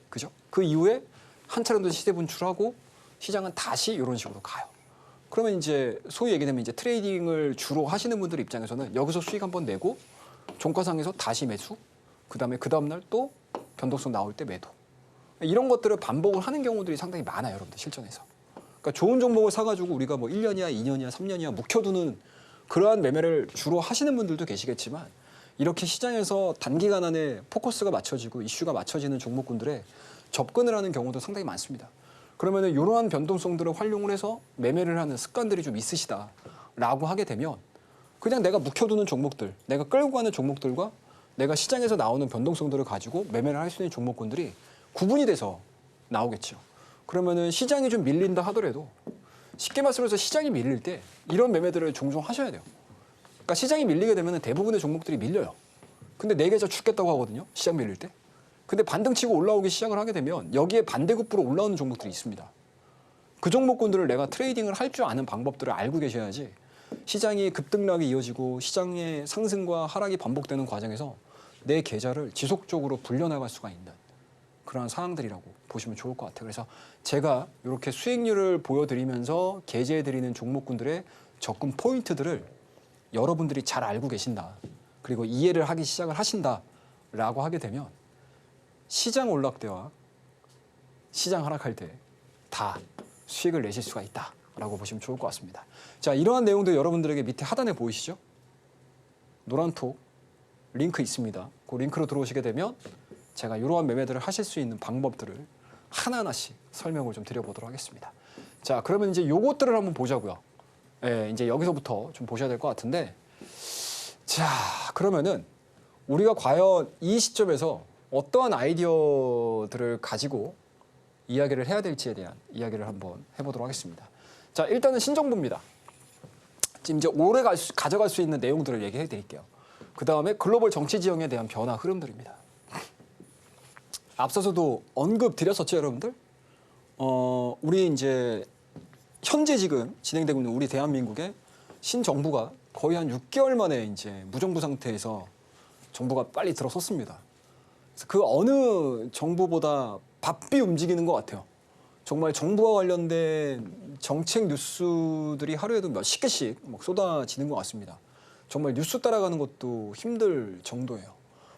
그죠? 그 이후에 한 차례 더 시세 분출하고 시장은 다시 이런 식으로 가요. 그러면 이제 소위 얘기되면 이제 트레이딩을 주로 하시는 분들 입장에서는 여기서 수익 한번 내고 종가상에서 다시 매수, 그다음에 그 다음날 또 변동성 나올 때 매도. 이런 것들을 반복을 하는 경우들이 상당히 많아요, 여러분들 실전에서. 그러니까 좋은 종목을 사가지고 우리가 뭐 1년이야, 2년이야, 3년이야 묵혀두는 그러한 매매를 주로 하시는 분들도 계시겠지만 이렇게 시장에서 단기간 안에 포커스가 맞춰지고 이슈가 맞춰지는 종목군들에 접근을 하는 경우도 상당히 많습니다. 그러면은 이러한 변동성들을 활용을 해서 매매를 하는 습관들이 좀 있으시다라고 하게 되면 그냥 내가 묵혀두는 종목들, 내가 끌고 가는 종목들과 내가 시장에서 나오는 변동성들을 가지고 매매를 할 수 있는 종목군들이 구분이 돼서 나오겠죠. 그러면은 시장이 좀 밀린다 하더라도 쉽게 말씀해서 시장이 밀릴 때 이런 매매들을 종종 하셔야 돼요. 그러니까 시장이 밀리게 되면 대부분의 종목들이 밀려요. 근데 내 계좌 죽겠다고 하거든요, 시장 밀릴 때. 근데 반등치고 올라오기 시작을 하게 되면 여기에 반대급부로 올라오는 종목들이 있습니다. 그 종목군들을 내가 트레이딩을 할 줄 아는 방법들을 알고 계셔야지 시장이 급등락이 이어지고 시장의 상승과 하락이 반복되는 과정에서 내 계좌를 지속적으로 불려나갈 수가 있는 그런 상황들이라고 보시면 좋을 것 같아요. 그래서 제가 이렇게 수익률을 보여드리면서 게재해드리는 종목군들의 접근 포인트들을 여러분들이 잘 알고 계신다. 그리고 이해를 하기 시작을 하신다라고 하게 되면 시장 올락 때와 시장 하락할 때 다 수익을 내실 수가 있다라고 보시면 좋을 것 같습니다. 자, 이러한 내용도 여러분들에게 밑에 하단에 보이시죠? 노란톡 링크 있습니다. 그 링크로 들어오시게 되면 제가 이러한 매매들을 하실 수 있는 방법들을 하나하나씩 설명을 좀 드려보도록 하겠습니다. 자, 그러면 이제 요것들을 한번 보자고요. 예, 이제 여기서부터 좀 보셔야 될 것 같은데, 자, 그러면은 우리가 과연 이 시점에서 어떠한 아이디어들을 가지고 이야기를 해야 될지에 대한 이야기를 한번 해보도록 하겠습니다. 자, 일단은 신정부입니다. 지금 이제 오래 가져갈 수 있는 내용들을 얘기해 드릴게요. 그 다음에 글로벌 정치 지형에 대한 변화 흐름들입니다. 앞서서도 언급 드렸었죠, 여러분들? 우리 이제 현재 지금 진행되고 있는 우리 대한민국의 신정부가 거의 한 6개월 만에 이제 무정부 상태에서 정부가 빨리 들어섰습니다. 그래서 그 어느 정부보다 바삐 움직이는 것 같아요. 정말 정부와 관련된 정책 뉴스들이 하루에도 몇십 개씩 막 쏟아지는 것 같습니다. 정말 뉴스 따라가는 것도 힘들 정도예요.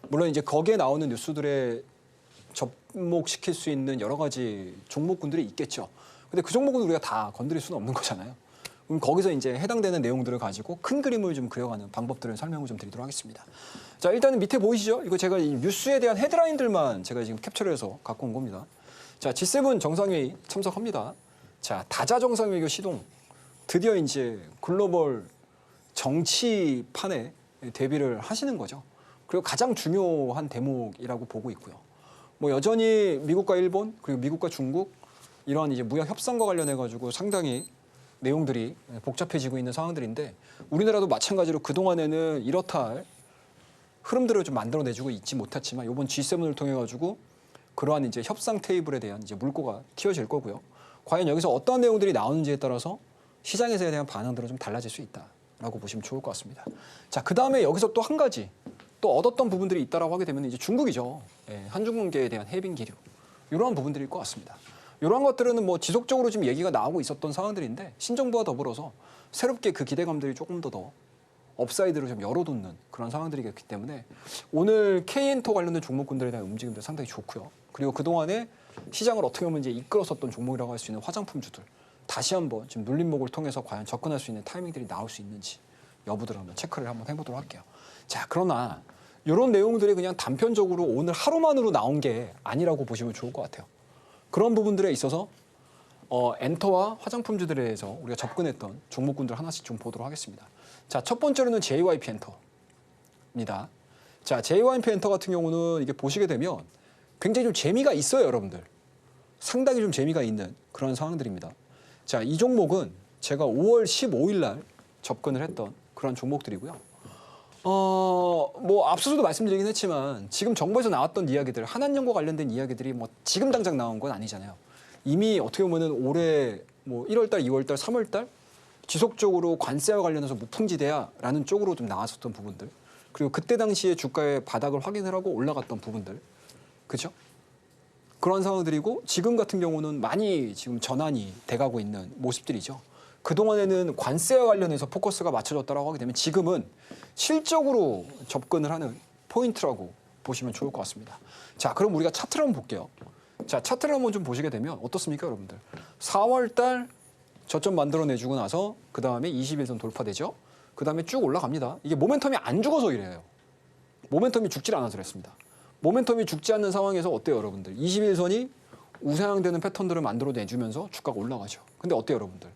물론 이제 거기에 나오는 뉴스들에 접목시킬 수 있는 여러 가지 종목군들이 있겠죠. 근데 그 종목은 우리가 다 건드릴 수는 없는 거잖아요. 그럼 거기서 이제 해당되는 내용들을 가지고 큰 그림을 좀 그려가는 방법들을 설명을 좀 드리도록 하겠습니다. 자, 일단은 밑에 보이시죠? 이거 제가 이 뉴스에 대한 헤드라인들만 제가 지금 캡처를 해서 갖고 온 겁니다. 자, G7 정상회의 참석합니다. 자, 다자 정상회의 시동. 드디어 이제 글로벌 정치판에 대비를 하시는 거죠. 그리고 가장 중요한 대목이라고 보고 있고요. 뭐 여전히 미국과 일본 그리고 미국과 중국 이러한 이제 무역 협상과 관련해 가지고 상당히 내용들이 복잡해지고 있는 상황들인데 우리나라도 마찬가지로 그 동안에는 이렇다 할 흐름들을 좀 만들어내주고 있지 못했지만 이번 G7을 통해 가지고 그러한 이제 협상 테이블에 대한 이제 물꼬가 튀어질 거고요. 과연 여기서 어떠한 내용들이 나오는지에 따라서 시장에서에 대한 반응들은 좀 달라질 수 있다라고 보시면 좋을 것 같습니다. 자, 그 다음에 여기서 또 한 가지 또 얻었던 부분들이 있다라고 하게 되면 이제 중국이죠. 예, 한중관계에 대한 해빙 기류 이러한 부분들일 것 같습니다. 이러한 것들은 뭐 지속적으로 지금 얘기가 나오고 있었던 상황들인데 신정부와 더불어서 새롭게 그 기대감들이 조금 더 업사이드로 좀 열어놓는 그런 상황들이기 때문에 오늘 K엔터 관련된 종목군들에 대한 움직임도 상당히 좋고요. 그리고 그동안에 시장을 어떻게 보면 이제 이끌었었던 종목이라고 할 수 있는 화장품주들 다시 한번 지금 눌림목을 통해서 과연 접근할 수 있는 타이밍들이 나올 수 있는지 여부들을 한번 체크를 한번 해보도록 할게요. 자, 그러나 이런 내용들이 그냥 단편적으로 오늘 하루만으로 나온 게 아니라고 보시면 좋을 것 같아요. 그런 부분들에 있어서 엔터와 화장품주들에 대해서 우리가 접근했던 종목군들 하나씩 좀 보도록 하겠습니다. 자, 첫 번째로는 JYP 엔터입니다. 자, JYP 엔터 같은 경우는 이게 보시게 되면 굉장히 좀 재미가 있어요, 여러분들. 상당히 좀 재미가 있는 그런 상황들입니다. 자, 이 종목은 제가 5월 15일 날 접근을 했던 그런 종목들이고요. 뭐 앞서서도 말씀드리긴 했지만 지금 정부에서 나왔던 이야기들, 한한령과 관련된 이야기들이 뭐 지금 당장 나온 건 아니잖아요. 이미 어떻게 보면은 올해 뭐 1월달, 2월달, 3월달 지속적으로 관세와 관련해서 무풍지대야라는 쪽으로 좀 나왔었던 부분들, 그리고 그때 당시에 주가의 바닥을 확인을 하고 올라갔던 부분들, 그렇죠? 그런 상황들이고 지금 같은 경우는 많이 지금 전환이 돼가고 있는 모습들이죠. 그동안에는 관세와 관련해서 포커스가 맞춰졌다고 하게 되면 지금은 실적으로 접근을 하는 포인트라고 보시면 좋을 것 같습니다. 자, 그럼 우리가 차트를 한번 볼게요. 자, 차트를 한번 좀 보시게 되면 어떻습니까, 여러분들? 4월 달 저점 만들어내주고 나서 그 다음에 21선 돌파되죠. 그 다음에 쭉 올라갑니다. 이게 모멘텀이 안 죽어서 이래요. 모멘텀이 죽질 않아서 그랬습니다. 모멘텀이 죽지 않는 상황에서 어때요, 여러분들? 21선이 우상향되는 패턴들을 만들어내주면서 주가가 올라가죠. 근데 어때요, 여러분들?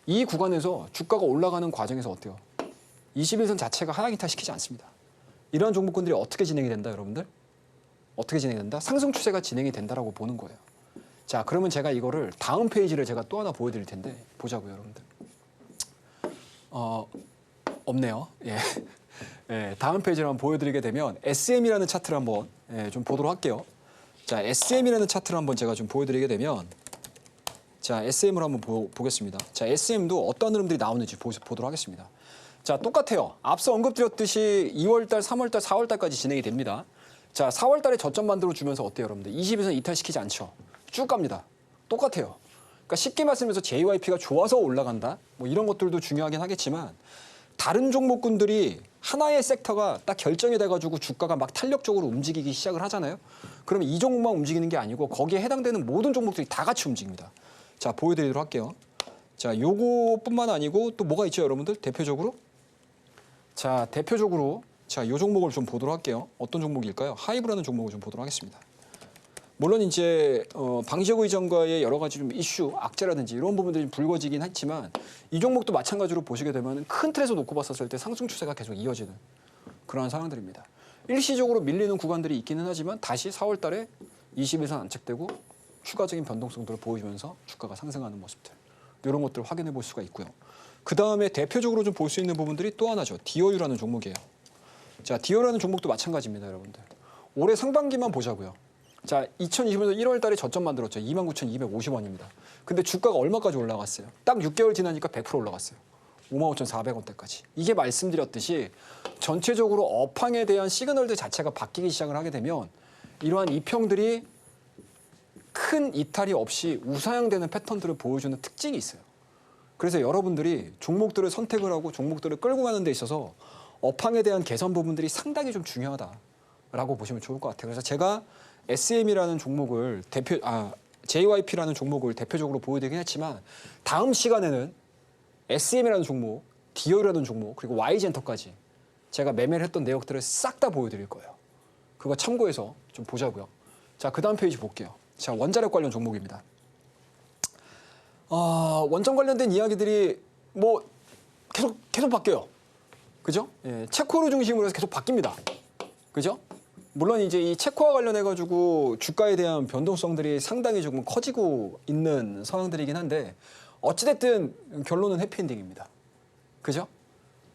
이 구간에서 주가가 올라가는 과정에서 어때요? 21선 자체가 하향이탈 시키지 않습니다. 이러한 종목군들이 어떻게 진행이 된다, 여러분들? 어떻게 진행이 된다? 상승 추세가 진행이 된다라고 보는 거예요. 자, 그러면 제가 이거를 다음 페이지를 제가 또 하나 보여드릴 텐데 보자고요, 여러분들. 없네요. 예. 예, 다음 페이지를 한번 보여드리게 되면 SM이라는 차트를 한번 좀 보도록 할게요. 자, SM이라는 차트를 한번 제가 좀 보여드리게 되면 자, SM을 한번 보겠습니다. 자, SM도 어떤 흐름들이 나오는지 보도록 하겠습니다. 자, 똑같아요. 앞서 언급드렸듯이 2월달, 3월달, 4월달까지 진행이 됩니다. 자, 4월달에 저점 만들어주면서 어때요, 여러분들? 21선 이탈시키지 않죠. 쭉 갑니다. 똑같아요. 그러니까 쉽게 말씀해서 JYP가 좋아서 올라간다. 뭐 이런 것들도 중요하긴 하겠지만 다른 종목군들이 하나의 섹터가 딱 결정이 돼가지고 주가가 막 탄력적으로 움직이기 시작을 하잖아요. 그러면 이 종목만 움직이는 게 아니고 거기에 해당되는 모든 종목들이 다 같이 움직입니다. 자, 보여드리도록 할게요. 자, 요거뿐만 아니고 또 뭐가 있죠, 여러분들? 대표적으로? 자, 대표적으로 자, 요 종목을 좀 보도록 할게요. 어떤 종목일까요? 하이브라는 종목을 좀 보도록 하겠습니다. 물론 이제 방지혁 의장과의 여러 가지 좀 이슈, 악재라든지 이런 부분들이 좀 불거지긴 했지만 이 종목도 마찬가지로 보시게 되면 큰 틀에서 놓고 봤었을 때 상승 추세가 계속 이어지는 그러한 상황들입니다. 일시적으로 밀리는 구간들이 있기는 하지만 다시 4월 달에 20일선 안착되고 추가적인 변동성들을 보여주면서 주가가 상승하는 모습들 이런 것들을 확인해 볼 수가 있고요. 그 다음에 대표적으로 좀 볼 수 있는 부분들이 또 하나죠. 디어유라는 종목이에요. 자, 디어유라는 종목도 마찬가지입니다, 여러분들. 올해 상반기만 보자고요. 자, 2020년 1월 달에 저점 만들었죠. 29,250원입니다. 근데 주가가 얼마까지 올라갔어요? 딱 6개월 지나니까 100% 올라갔어요. 55,400원대까지. 이게 말씀드렸듯이 전체적으로 업황에 대한 시그널들 자체가 바뀌기 시작을 하게 되면 이러한 이평들이 큰 이탈이 없이 우상향되는 패턴들을 보여주는 특징이 있어요. 그래서 여러분들이 종목들을 선택을 하고 종목들을 끌고 가는 데 있어서 업황에 대한 개선 부분들이 상당히 좀 중요하다라고 보시면 좋을 것 같아요. 그래서 제가 SM이라는 종목을 JYP라는 종목을 대표적으로 보여드리긴 했지만 다음 시간에는 SM이라는 종목, 디어라는 종목, 그리고 Y젠터까지 제가 매매를 했던 내역들을 싹 다 보여드릴 거예요. 그거 참고해서 좀 보자고요. 자, 그 다음 페이지 볼게요. 자, 원자력 관련 종목입니다. 원전 관련된 이야기들이 뭐 계속 바뀌어요. 그죠? 예, 체코를 중심으로 해서 계속 바뀝니다. 그죠? 물론 이제 이 체코와 관련해가지고 주가에 대한 변동성들이 상당히 조금 커지고 있는 상황들이긴 한데 어찌됐든 결론은 해피엔딩입니다. 그죠?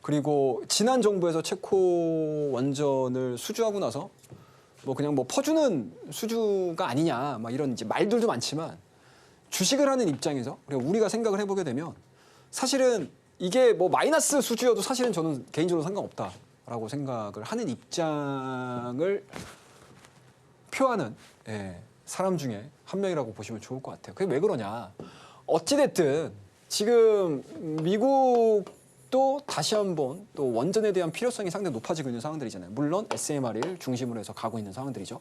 그리고 지난 정부에서 체코 원전을 수주하고 나서 뭐 그냥 뭐 퍼주는 수주가 아니냐 막 이런 이제 말들도 많지만 주식을 하는 입장에서 그리고 우리가 생각을 해보게 되면 사실은 이게 뭐 마이너스 수주여도 사실은 저는 개인적으로 상관없다라고 생각을 하는 입장을 표하는 사람 중에 한 명이라고 보시면 좋을 것 같아요. 그게 왜 그러냐? 어찌됐든 지금 미국도 다시 한번 또 원전에 대한 필요성이 상당히 높아지고 있는 상황들이잖아요. 물론 SMR을 중심으로 해서 가고 있는 상황들이죠.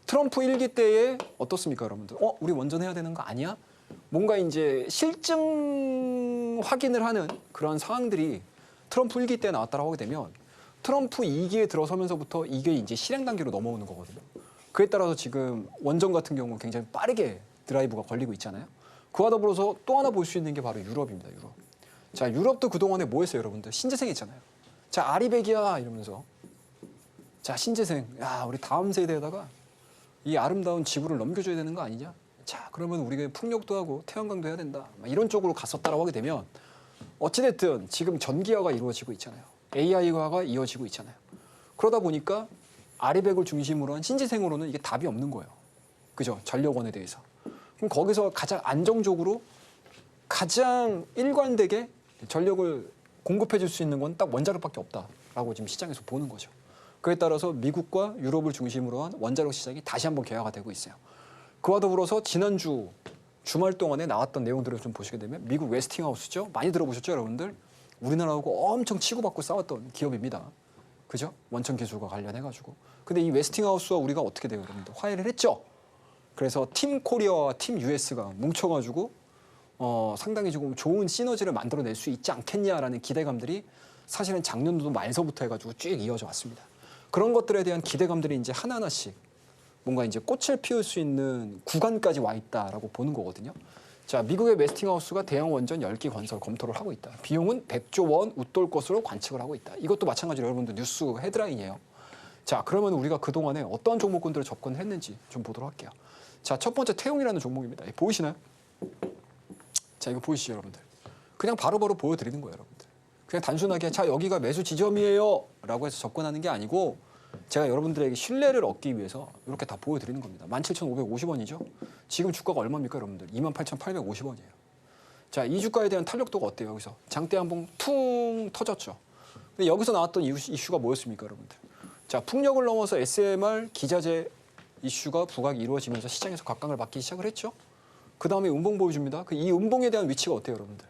트럼프 1기 때에 어떻습니까, 여러분들? 우리 원전해야 되는 거 아니야? 뭔가 이제 실증 확인을 하는 그런 상황들이 트럼프 1기 때 나왔다고 하게 되면 트럼프 2기에 들어서면서부터 이게 이제 실행 단계로 넘어오는 거거든요. 그에 따라서 지금 원전 같은 경우는 굉장히 빠르게 드라이브가 걸리고 있잖아요. 그와 더불어서 또 하나 볼 수 있는 게 바로 유럽입니다. 유럽. 자, 유럽도 그동안에 뭐 했어요, 여러분들? 신재생 했잖아요. 자, 아리백이야 이러면서. 자, 신재생. 야, 우리 다음 세대에다가 이 아름다운 지구를 넘겨줘야 되는 거 아니냐? 자, 그러면 우리가 풍력도 하고 태양광도 해야 된다. 이런 쪽으로 갔었다라고 하게 되면 어찌됐든 지금 전기화가 이루어지고 있잖아요. AI화가 이어지고 있잖아요. 그러다 보니까 아리백을 중심으로 한 신재생으로는 이게 답이 없는 거예요. 그죠? 전력원에 대해서. 그럼 거기서 가장 안정적으로 가장 일관되게 전력을 공급해 줄 수 있는 건 딱 원자력밖에 없다라고 지금 시장에서 보는 거죠. 그에 따라서 미국과 유럽을 중심으로 한 원자력 시장이 다시 한번 개화가 되고 있어요. 그와 더불어서 지난주 주말 동안에 나왔던 내용들을 좀 보시게 되면 미국 웨스팅하우스죠. 많이 들어보셨죠, 여러분들? 우리나라하고 엄청 치고받고 싸웠던 기업입니다. 그죠? 원천 기술과 관련해가지고. 근데 이 웨스팅하우스와 우리가 어떻게 돼요, 여러분들? 화해를 했죠. 그래서 팀 코리아와 팀 US가 뭉쳐가지고 상당히 조금 좋은 시너지를 만들어낼 수 있지 않겠냐라는 기대감들이 사실은 작년도 말서부터 해가지고 쭉 이어져 왔습니다. 그런 것들에 대한 기대감들이 이제 하나하나씩 뭔가 이제 꽃을 피울 수 있는 구간까지 와 있다라고 보는 거거든요. 자, 미국의 웨스팅하우스가 대형 원전 10기 건설 검토를 하고 있다. 비용은 100조 원 웃돌 것으로 관측을 하고 있다. 이것도 마찬가지로 여러분들 뉴스 헤드라인이에요. 자, 그러면 우리가 그동안에 어떤 종목군들을 접근했는지 좀 보도록 할게요. 자, 첫 번째 태용이라는 종목입니다. 보이시나요? 자, 이거 보이시죠, 여러분들? 그냥 바로바로 보여드리는 거예요, 여러분들. 그냥 단순하게 자, 여기가 매수 지점이에요 라고 해서 접근하는 게 아니고 제가 여러분들에게 신뢰를 얻기 위해서 이렇게 다 보여드리는 겁니다. 17,550원이죠. 지금 주가가 얼마입니까, 여러분들? 28,850원이에요. 자, 이 주가에 대한 탄력도가 어때요, 여기서? 장대 한봉 퉁 터졌죠. 근데 여기서 나왔던 이슈가 뭐였습니까, 여러분들? 자, 풍력을 넘어서 SMR 기자재 이슈가 부각이 이루어지면서 시장에서 각광을 받기 시작을 했죠. 그다음에 음봉 보여줍니다. 이 음봉에 대한 위치가 어때요, 여러분들?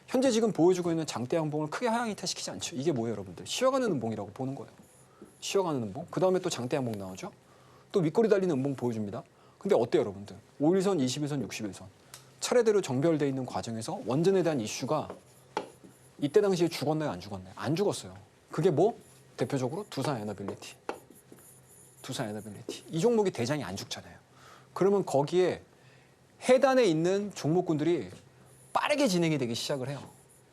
현재 지금 보여주고 있는 장대 양봉을 크게 하향 이탈시키지 않죠. 이게 뭐예요, 여러분들? 쉬어가는 음봉이라고 보는 거예요. 쉬어가는 음봉. 그다음에 또 장대 양봉 나오죠. 또 윗꼬리 달리는 음봉 보여줍니다. 근데 어때요, 여러분들? 5일선, 21선, 61선. 차례대로 정별돼 있는 과정에서 원전에 대한 이슈가 이때 당시에 죽었나요, 안 죽었나요? 안 죽었어요. 그게 뭐? 대표적으로 두산 에너빌리티. 두산 에너빌리티. 이 종목이 대장이 안 죽잖아요. 그러면 거기에 해단에 있는 종목군들이 빠르게 진행이 되기 시작을 해요.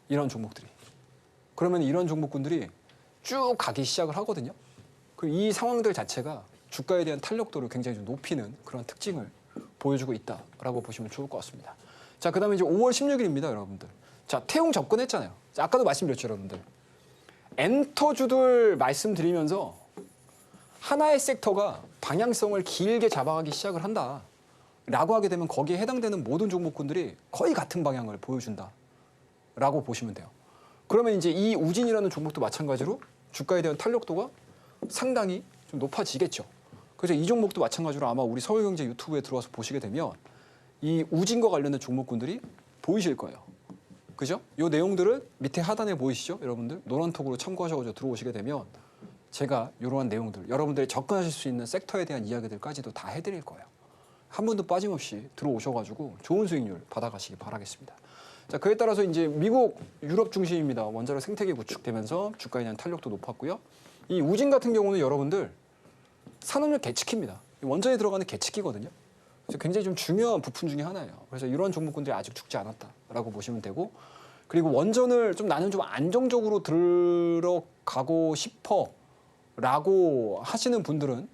이런 종목들이. 그러면 이런 종목군들이 쭉 가기 시작을 하거든요. 그리고 이 상황들 자체가 주가에 대한 탄력도를 굉장히 좀 높이는 그런 특징을 보여주고 있다라고 보시면 좋을 것 같습니다. 자, 그다음에 이제 5월 16일입니다, 여러분들. 자, 태용 접근했잖아요. 자, 아까도 말씀드렸죠, 여러분들. 엔터주들 말씀드리면서 하나의 섹터가 방향성을 길게 잡아가기 시작을 한다라고 하게 되면 거기에 해당되는 모든 종목군들이 거의 같은 방향을 보여준다라고 보시면 돼요. 그러면 이제 이 우진이라는 종목도 마찬가지로 주가에 대한 탄력도가 상당히 좀 높아지겠죠. 그래서 이 종목도 마찬가지로 아마 우리 서울경제 유튜브에 들어와서 보시게 되면 이 우진과 관련된 종목군들이 보이실 거예요. 그죠? 이 내용들을 밑에 하단에 보이시죠? 여러분들 노란톡으로 참고하셔서 들어오시게 되면 제가 이러한 내용들, 여러분들이 접근하실 수 있는 섹터에 대한 이야기들까지도 다 해드릴 거예요. 한 분도 빠짐없이 들어오셔가지고 좋은 수익률 받아가시기 바라겠습니다. 자, 그에 따라서 이제 미국, 유럽 중심입니다. 원자력 생태계 구축되면서 주가에 대한 탄력도 높았고요. 이 우진 같은 경우는 여러분들 산업력 계측기입니다. 원전에 들어가는 계측기거든요. 그래서 굉장히 좀 중요한 부품 중에 하나예요. 그래서 이런 종목군들이 아직 죽지 않았다라고 보시면 되고, 그리고 원전을 좀 나는 좀 안정적으로 들어가고 싶어라고 하시는 분들은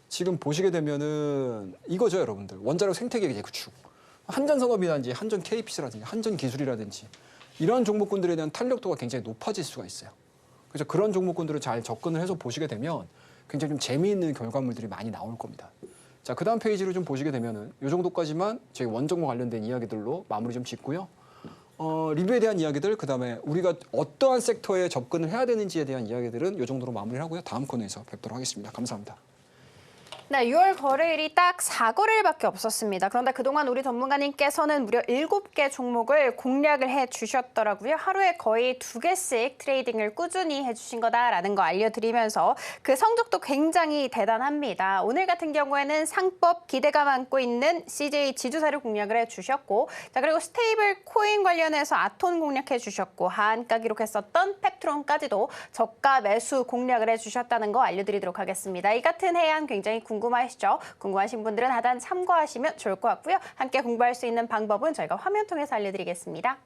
지금 보시게 되면은 이거죠, 여러분들. 원자력 생태계 구축. 한전산업이라든지 한전 KPC라든지 한전 기술이라든지 이런 종목군들에 대한 탄력도가 굉장히 높아질 수가 있어요. 그래서 그런 종목군들을 잘 접근을 해서 보시게 되면 굉장히 좀 재미있는 결과물들이 많이 나올 겁니다. 자, 그 다음 페이지를 좀 보시게 되면은 이 정도까지만 저희 원전과 관련된 이야기들로 마무리 좀 짓고요. 리뷰에 대한 이야기들, 그 다음에 우리가 어떠한 섹터에 접근을 해야 되는지에 대한 이야기들은 이 정도로 마무리를 하고요. 다음 코너에서 뵙도록 하겠습니다. 감사합니다. 네, 6월 거래일이 딱 4거래일밖에 없었습니다. 그런데 그동안 우리 전문가님께서는 무려 7개 종목을 공략을 해주셨더라고요. 하루에 거의 2개씩 트레이딩을 꾸준히 해주신 거다라는 거 알려드리면서 그 성적도 굉장히 대단합니다. 오늘 같은 경우에는 상법 기대감 안고 있는 CJ 지주사를 공략을 해주셨고, 자, 그리고 스테이블 코인 관련해서 아톤 공략해 주셨고, 하한가 기록했었던 펩트론까지도 저가 매수 공략을 해주셨다는 거 알려드리도록 하겠습니다. 이 같은 해안 굉장히 궁금하시죠? 궁금하신 분들은 하단 참고하시면 좋을 것 같고요. 함께 공부할 수 있는 방법은 저희가 화면 통해서 알려드리겠습니다.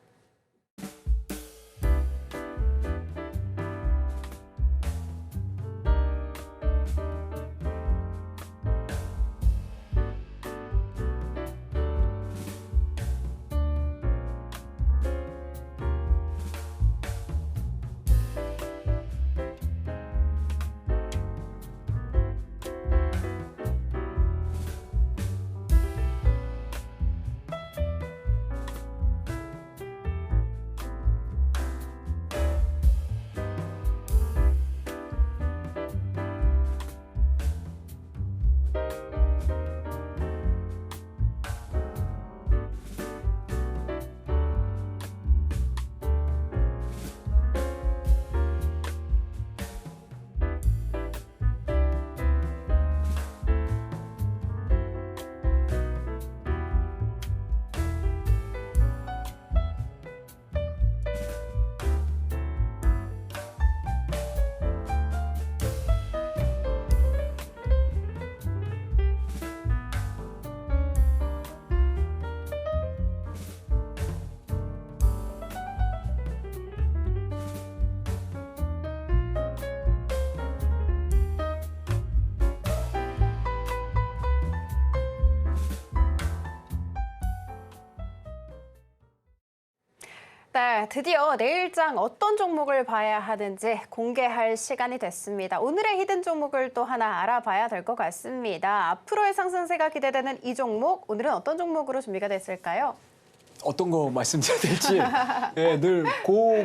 네, 드디어 내일장 어떤 종목을 봐야 하는지 공개할 시간이 됐습니다. 오늘의 히든 종목을 또 하나 알아봐야 될 것 같습니다. 앞으로의 상승세가 기대되는 이 종목, 오늘은 어떤 종목으로 준비가 됐을까요? 어떤 거 말씀드려야 될지 예, 늘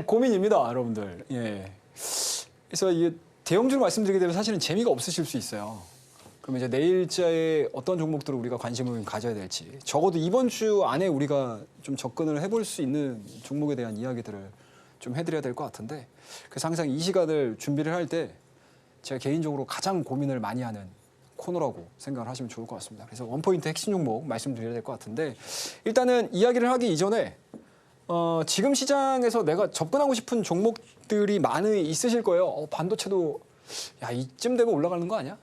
고민입니다, 여러분들. 예. 그래서 이게 대형주로 말씀드리게 되면 사실은 재미가 없으실 수 있어요. 그럼 이제 내일자에 어떤 종목들을 우리가 관심을 가져야 될지 적어도 이번 주 안에 우리가 좀 접근을 해볼 수 있는 종목에 대한 이야기들을 좀 해드려야 될 것 같은데 그래서 항상 이 시간을 준비를 할 때 제가 개인적으로 가장 고민을 많이 하는 코너라고 생각을 하시면 좋을 것 같습니다. 그래서 원포인트 핵심 종목 말씀드려야 될 것 같은데 일단은 이야기를 하기 이전에 지금 시장에서 내가 접근하고 싶은 종목들이 많이 있으실 거예요. 반도체도 야 이쯤 되면 올라가는 거 아니야?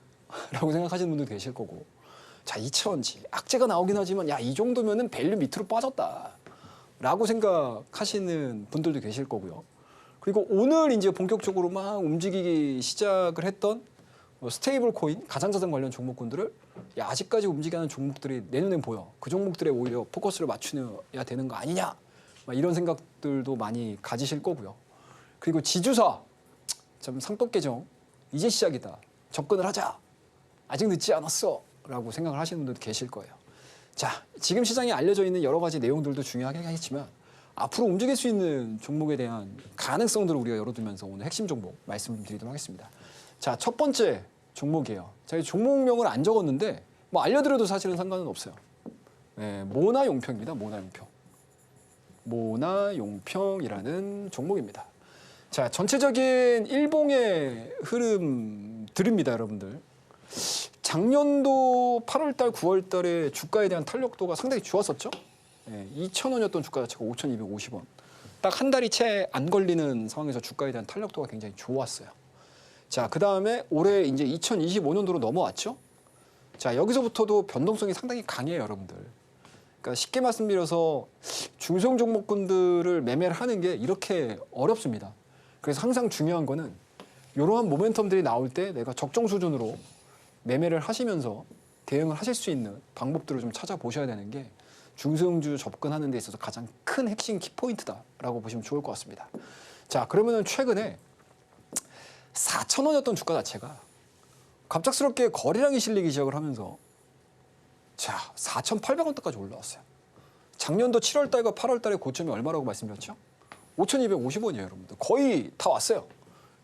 라고 생각하시는 분도 계실 거고 자 2차원지 악재가 나오긴 하지만 야 이 정도면은 밸류 밑으로 빠졌다 라고 생각하시는 분들도 계실 거고요. 그리고 오늘 이제 본격적으로 막 움직이기 시작을 했던 스테이블 코인, 가상자산 관련 종목군들을 야, 아직까지 움직이는 종목들이 내 눈에 보여. 그 종목들에 오히려 포커스를 맞추어야 되는 거 아니냐. 막 이런 생각들도 많이 가지실 거고요. 그리고 지주사, 좀 상법 개정, 이제 시작이다. 접근을 하자. 아직 늦지 않았어. 라고 생각을 하시는 분들도 계실 거예요. 자, 지금 시장에 알려져 있는 여러 가지 내용들도 중요하긴 하겠지만 앞으로 움직일 수 있는 종목에 대한 가능성들을 우리가 열어두면서 오늘 핵심 종목 말씀드리도록 하겠습니다. 자, 첫 번째 종목이에요. 제가 종목명을 안 적었는데 뭐 알려드려도 사실은 상관은 없어요. 네, 모나용평입니다. 모나용평. 모나용평이라는 종목입니다. 자, 전체적인 일봉의 흐름들입니다, 여러분들. 작년도 8월달, 9월달에 주가에 대한 탄력도가 상당히 좋았었죠. 2,000원이었던 주가 자체가 5,250원. 딱 한 달이 채 안 걸리는 상황에서 주가에 대한 탄력도가 굉장히 좋았어요. 자, 그 다음에 올해 이제 2025년도로 넘어왔죠. 자, 여기서부터도 변동성이 상당히 강해요, 여러분들. 그러니까 쉽게 말씀드려서 중소형 종목군들을 매매를 하는 게 이렇게 어렵습니다. 그래서 항상 중요한 거는 이러한 모멘텀들이 나올 때 내가 적정 수준으로 매매를 하시면서 대응을 하실 수 있는 방법들을 좀 찾아보셔야 되는 게 중소형주 접근하는 데 있어서 가장 큰 핵심 키포인트다라고 보시면 좋을 것 같습니다. 자, 그러면은 최근에 4,000원이었던 주가 자체가 갑작스럽게 거래량이 실리기 시작을 하면서 자, 4,800원대까지 올라왔어요. 작년도 7월달과 8월달의 고점이 얼마라고 말씀드렸죠? 5,250원이에요, 여러분들. 거의 다 왔어요.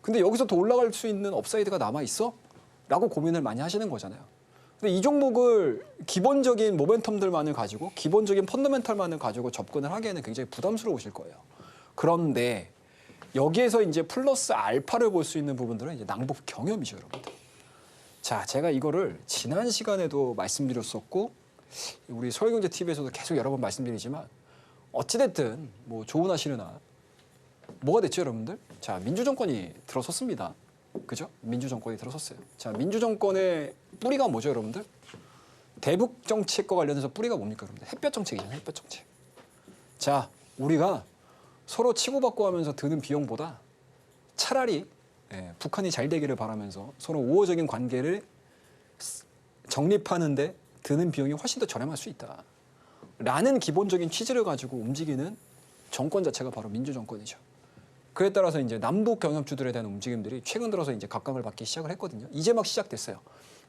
근데 여기서 더 올라갈 수 있는 업사이드가 남아있어? 라고 고민을 많이 하시는 거잖아요. 근데 이 종목을 기본적인 모멘텀들만을 가지고 기본적인 펀더멘탈만을 가지고 접근을 하기에는 굉장히 부담스러우실 거예요. 그런데 여기에서 이제 플러스 알파를 볼 수 있는 부분들은 이제 낭복 경험이죠, 여러분들. 자, 제가 이거를 지난 시간에도 말씀드렸었고 우리 서울경제 TV에서도 계속 여러 번 말씀드리지만 어찌됐든 뭐 좋으나 싫으나 뭐가 됐죠, 여러분들? 자, 민주정권이 들어섰습니다. 그죠? 민주정권이 들어섰어요. 자, 민주정권의 뿌리가 뭐죠, 여러분들? 대북 정책과 관련해서 뿌리가 뭡니까, 여러분들? 햇볕 정책이잖아요, 햇볕 정책. 자, 우리가 서로 치고받고 하면서 드는 비용보다 차라리 북한이 잘 되기를 바라면서 서로 우호적인 관계를 정립하는데 드는 비용이 훨씬 더 저렴할 수 있다. 라는 기본적인 취지를 가지고 움직이는 정권 자체가 바로 민주정권이죠. 그에 따라서 이제 남북 경협주들에 대한 움직임들이 최근 들어서 이제 각광을 받기 시작을 했거든요. 이제 막 시작됐어요.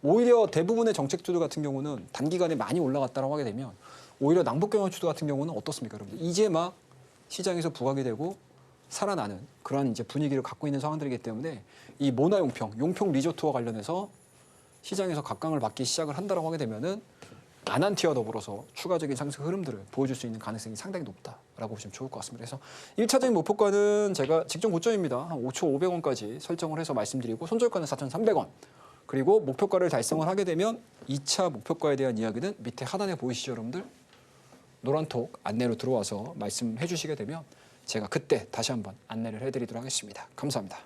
오히려 대부분의 정책주들 같은 경우는 단기간에 많이 올라갔다고 하게 되면 오히려 남북 경협주들 같은 경우는 어떻습니까, 여러분들? 이제 막 시장에서 부각이 되고 살아나는 그런 이제 분위기를 갖고 있는 상황들이기 때문에 이 모나용평, 용평 리조트와 관련해서 시장에서 각광을 받기 시작을 한다고 하게 되면은 아난티와 더불어서 추가적인 상승 흐름들을 보여줄 수 있는 가능성이 상당히 높다라고 보시면 좋을 것 같습니다. 그래서 1차적인 목표가는 제가 직전 고점입니다. 한 5,500원까지 설정을 해서 말씀드리고 손절가는 4,300원. 그리고 목표가를 달성을 하게 되면 2차 목표가에 대한 이야기는 밑에 하단에 보이시죠, 여러분들? 노란톡 안내로 들어와서 말씀해 주시게 되면 제가 그때 다시 한번 안내를 해드리도록 하겠습니다. 감사합니다.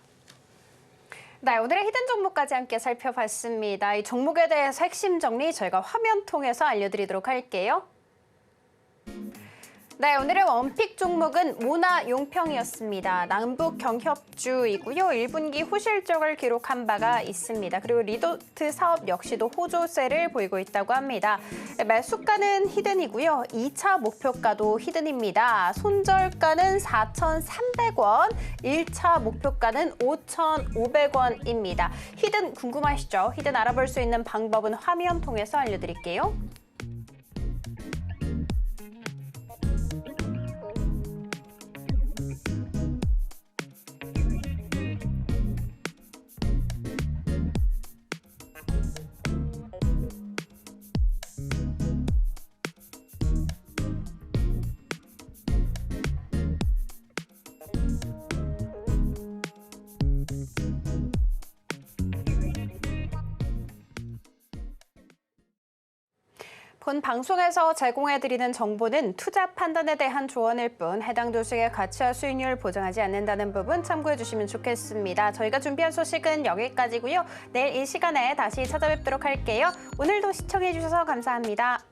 네, 오늘의 히든 종목까지 함께 살펴봤습니다. 이 종목에 대해서 핵심 정리 저희가 화면 통해서 알려드리도록 할게요. 네, 오늘의 원픽 종목은 모나용평이었습니다. 남북 경협주이고요. 1분기 후실적을 기록한 바가 있습니다. 그리고 리조트 사업 역시도 호조세를 보이고 있다고 합니다. 매수가는 히든이고요. 2차 목표가도 히든입니다. 손절가는 4,300원, 1차 목표가는 5,500원입니다. 히든 궁금하시죠? 히든 알아볼 수 있는 방법은 화면 통해서 알려드릴게요. 본 방송에서 제공해드리는 정보는 투자 판단에 대한 조언일 뿐 해당 주식의 가치와 수익률을 보장하지 않는다는 부분 참고해 주시면 좋겠습니다. 저희가 준비한 소식은 여기까지고요. 내일 이 시간에 다시 찾아뵙도록 할게요. 오늘도 시청해 주셔서 감사합니다.